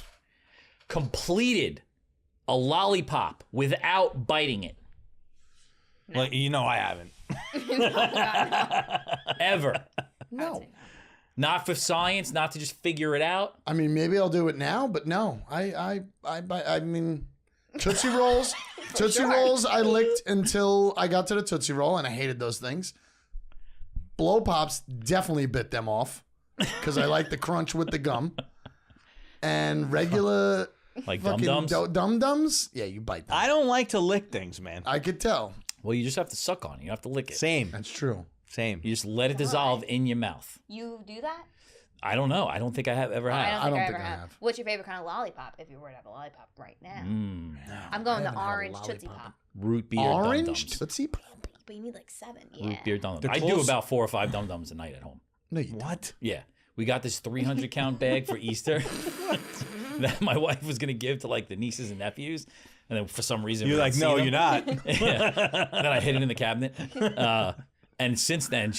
A: completed a lollipop without biting it?
C: Well, I haven't.
A: Ever?
B: No.
A: Not for science, not to just figure it out.
B: I mean, maybe I'll do it now, but no. I mean, Tootsie Rolls. Tootsie Rolls I licked until I got to the Tootsie Roll, and I hated those things. Blow Pops definitely bit them off because I like the crunch with the gum. And regular
A: Like
B: fucking
A: dum-dums?
B: dum-dums, yeah, you bite them.
C: I don't like to lick things, man.
B: I could tell.
A: Well, you just have to suck on it. You have to lick it.
C: Same.
B: That's true.
C: Same.
A: You just let it dissolve in your mouth.
D: You do that?
A: I don't know. I don't think I have ever
D: I
A: had.
D: don't think I
B: think
D: ever
B: I
D: have.
B: have.
D: What's your favorite kind of lollipop? If you were to have a lollipop right now,
A: Mm.
D: I'm going the
B: haven't had a
D: orange Tootsie
B: lollipop.
D: Pop.
A: Root beer
B: Orange
A: dum-dums.
B: Tootsie Pop?
D: But you need like 7.
A: Root
D: Yeah.
A: beer dum-dums.
C: The
A: I do
C: close-
A: about 4 or 5 dum-dums a night at home.
B: No, you don't.
C: What?
A: Yeah. We got this 300 count bag for Easter that my wife was going to give to like the nieces and nephews. And then for some reason,
C: You're
A: we
C: like,
A: didn't see
C: no,
A: them.
C: you're not.
A: Yeah. And then I hid it in the cabinet. And since then,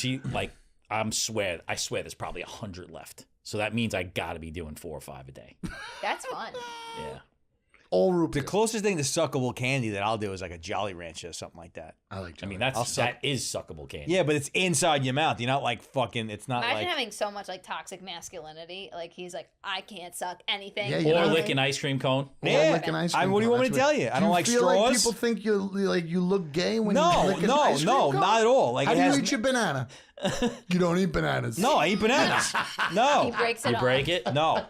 A: I swear there's probably 100 left. So that means I got to be doing 4 or 5 a day.
D: That's fun.
A: Yeah.
B: all root
C: The
B: beer.
C: closest thing to suckable candy that I'll do is like a Jolly Rancher or something like that.
B: I like.
A: I mean,
B: Jolly.
A: that is suckable candy.
C: Yeah, but it's inside your mouth. You're not like fucking. It's not
D: Imagine
C: like.
D: having so much like toxic masculinity. Like he's like, I can't suck anything.
B: Yeah, you
A: Or
B: know,
A: lick an ice cream cone.
C: Yeah.
B: like an ice
C: I mean,
B: cream
C: what do you
B: cone.
C: want me to
B: That's
C: tell
B: what-
C: you? I
B: Do
C: don't like
B: feel like
C: straws.
B: people think you look gay when you
C: No,
B: lick an
C: no,
B: ice cream
C: no,
B: cone?
C: not at all. Like
B: How
C: it
B: do you
C: has.
B: eat your banana? You don't eat bananas.
C: No, I eat bananas.
D: He
C: No,
D: breaks it
A: You
D: off.
A: break it.
C: no.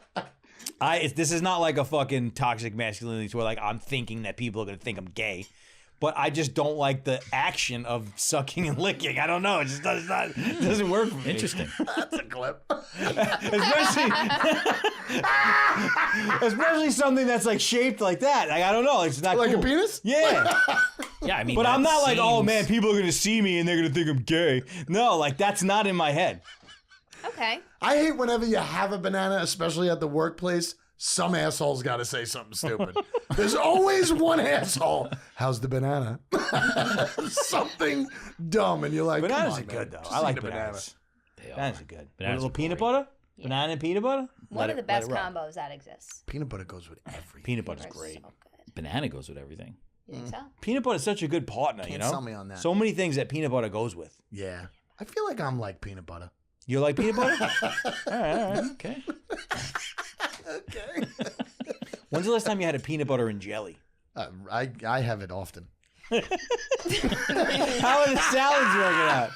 C: This is not like a fucking toxic masculinity where like I'm thinking that people are gonna think I'm gay, but I just don't like the action of sucking and licking. I don't know. It just doesn't work for me.
A: Interesting.
B: That's a clip.
C: Especially something that's like shaped like that. Like I don't know. It's not
B: Like
C: cool.
B: a penis?
C: Yeah.
A: Yeah, I mean,
C: But
A: that
C: I'm not like, oh
A: seems-
C: man, people are gonna see me and they're gonna think I'm gay. No, like that's not in my head.
D: Okay.
B: I hate whenever you have a banana, especially at the workplace. Some asshole's got to say something stupid. There's always one asshole. How's the banana? Something dumb, and you're like,
C: Bananas
B: come
C: are
B: on,
C: good
B: man.
C: though.
B: Just
C: I like
B: eat a banana.
C: bananas.
A: They are.
C: Bananas are good.
A: Bananas
C: a little
A: are
C: peanut
A: great.
C: butter? Banana and peanut butter?
D: One of the
C: Let
D: best
C: it rock.
D: combos that exists.
B: Peanut butter goes with everything.
C: Peanut butter's
D: They're
C: great.
D: So good.
A: Banana goes with everything.
D: You think so?
C: Peanut butter is such a good partner, you
B: Can't
C: know?
B: sell me on that.
C: So many things that peanut butter goes with.
B: Yeah. I feel like I'm like peanut butter.
C: You like peanut butter? all right.
A: Okay.
B: Okay.
C: When's the last time you had a peanut butter and jelly?
B: I have it often.
C: How are the salads working out?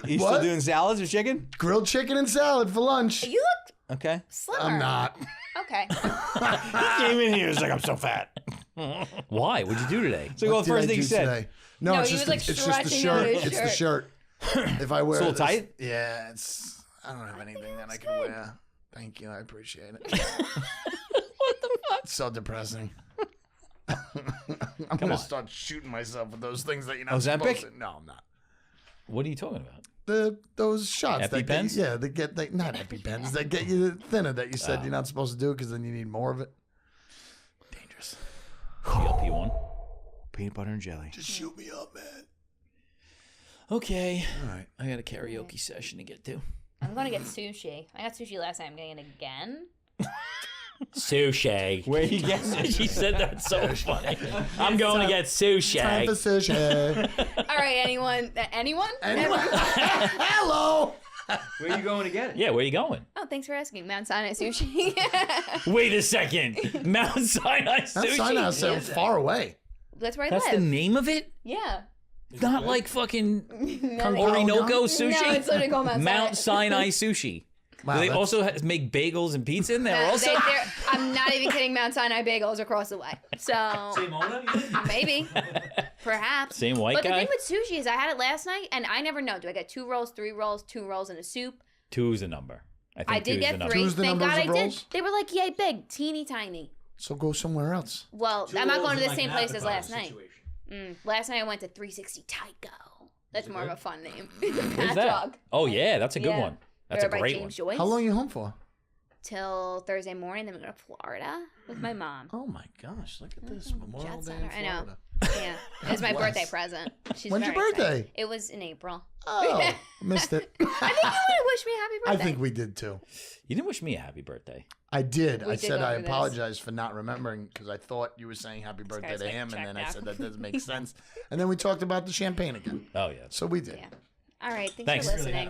C: You still
B: What?
C: doing salads with chicken?
B: Grilled chicken and salad for lunch.
D: You look
C: Okay.
D: slimmer.
B: I'm not.
D: Okay.
C: Came in here, he's like, I'm so fat.
A: Why? What'd you do today?
C: So well,
B: What
C: the first
B: did I
C: thing
B: do
C: he said.
B: today? No,
D: No,
B: it's
D: he
B: just
D: was, like,
B: it's just the
D: stretching out
B: shirt.
D: his
B: It's the shirt. If I wear
C: It's a little
B: this-
C: tight?
B: Yeah, it's. I don't have anything that I can wear. Thank you, I appreciate it.
D: What the fuck?
B: It's so depressing. I'm gonna start shooting myself with those things that you're not
C: Ozempic?
B: supposed to. No, I'm not.
A: What are you talking about?
B: Those shots that get,
A: EpiPens?
B: yeah, they get not EpiPens. They get you thinner that you said you're not supposed to do because then you need more of it. Dangerous.
A: GLP-1.
C: Peanut butter and jelly.
B: Just shoot me up, man.
A: Okay.
B: All right.
A: I got a karaoke session to get to.
D: I'm gonna get sushi. I got sushi last night. I'm getting it again.
A: Sushi.
C: Where you getting it?
A: She said that so funny. I'm going to get sushi.
B: Time for sushi.
D: All right, anyone? Anyone?
B: Hello.
C: Where are you going to get it?
A: Yeah, where you going?
D: Oh, thanks for asking. Mount Sinai Sushi.
A: Wait a second. Mount Sinai
B: That's
A: Sushi.
B: Sinai so far away.
D: That's where I
A: That's the
D: live.
A: name of it?
D: Yeah.
A: Not like fucking
D: No,
A: Orinoco Sushi?
D: No, it's literally called
A: Mount Sinai Sushi.
B: Wow,
A: Do they
B: that's-
A: also make bagels and pizza in there also?
D: I'm not even kidding. Mount Sinai Bagels across the way. So maybe, perhaps.
A: Same white
D: but
A: guy?
D: the thing with sushi is, I had it last night, and I never know. Do I get 2 rolls, 3 rolls, 2 rolls, and a soup?
A: 2 is a number. I think
D: I
A: 2
D: did
A: is
D: get
A: the number.
D: 3.
B: Two's the
D: Thank
B: numbers
D: God I
B: of
D: did.
B: rolls?
D: They were like yay big, teeny tiny.
B: So go somewhere else.
D: Well, I'm not going to the same place as last night. Last night I went to 360 Tycho. That's more of a fun name.
A: Where's
D: Cat
A: that?
D: dog.
A: Oh, yeah, that's a good
D: Yeah.
A: one. That's a
D: By
A: great
D: James
A: one.
D: Joyce.
B: How long are you home for?
D: Till Thursday morning. Then we go to Florida with my mom.
B: Oh my gosh, look at this. Memorial
D: Jet
B: Day in
D: setter. I know.
B: Florida.
D: Yeah, it was my
B: Bless.
D: birthday present. She's
B: When's your
D: very
B: birthday?
D: excited. It was in April.
B: Oh, missed it.
D: I think you would have wished me a happy
B: I
D: birthday.
B: think we did too.
A: You didn't wish me a happy birthday.
B: I did.
D: We
B: I
D: did
B: said
D: go
B: I
D: over this.
B: apologize for not remembering because I thought you were saying happy birthday
D: guy's,
B: to
D: like,
B: him, and then
D: checked
B: I
D: out.
B: said that doesn't make sense. And then we taled about the champagne again.
A: Oh, yeah.
B: So we did.
D: Yeah. All right. Thanks
A: Thanks.
D: for listening.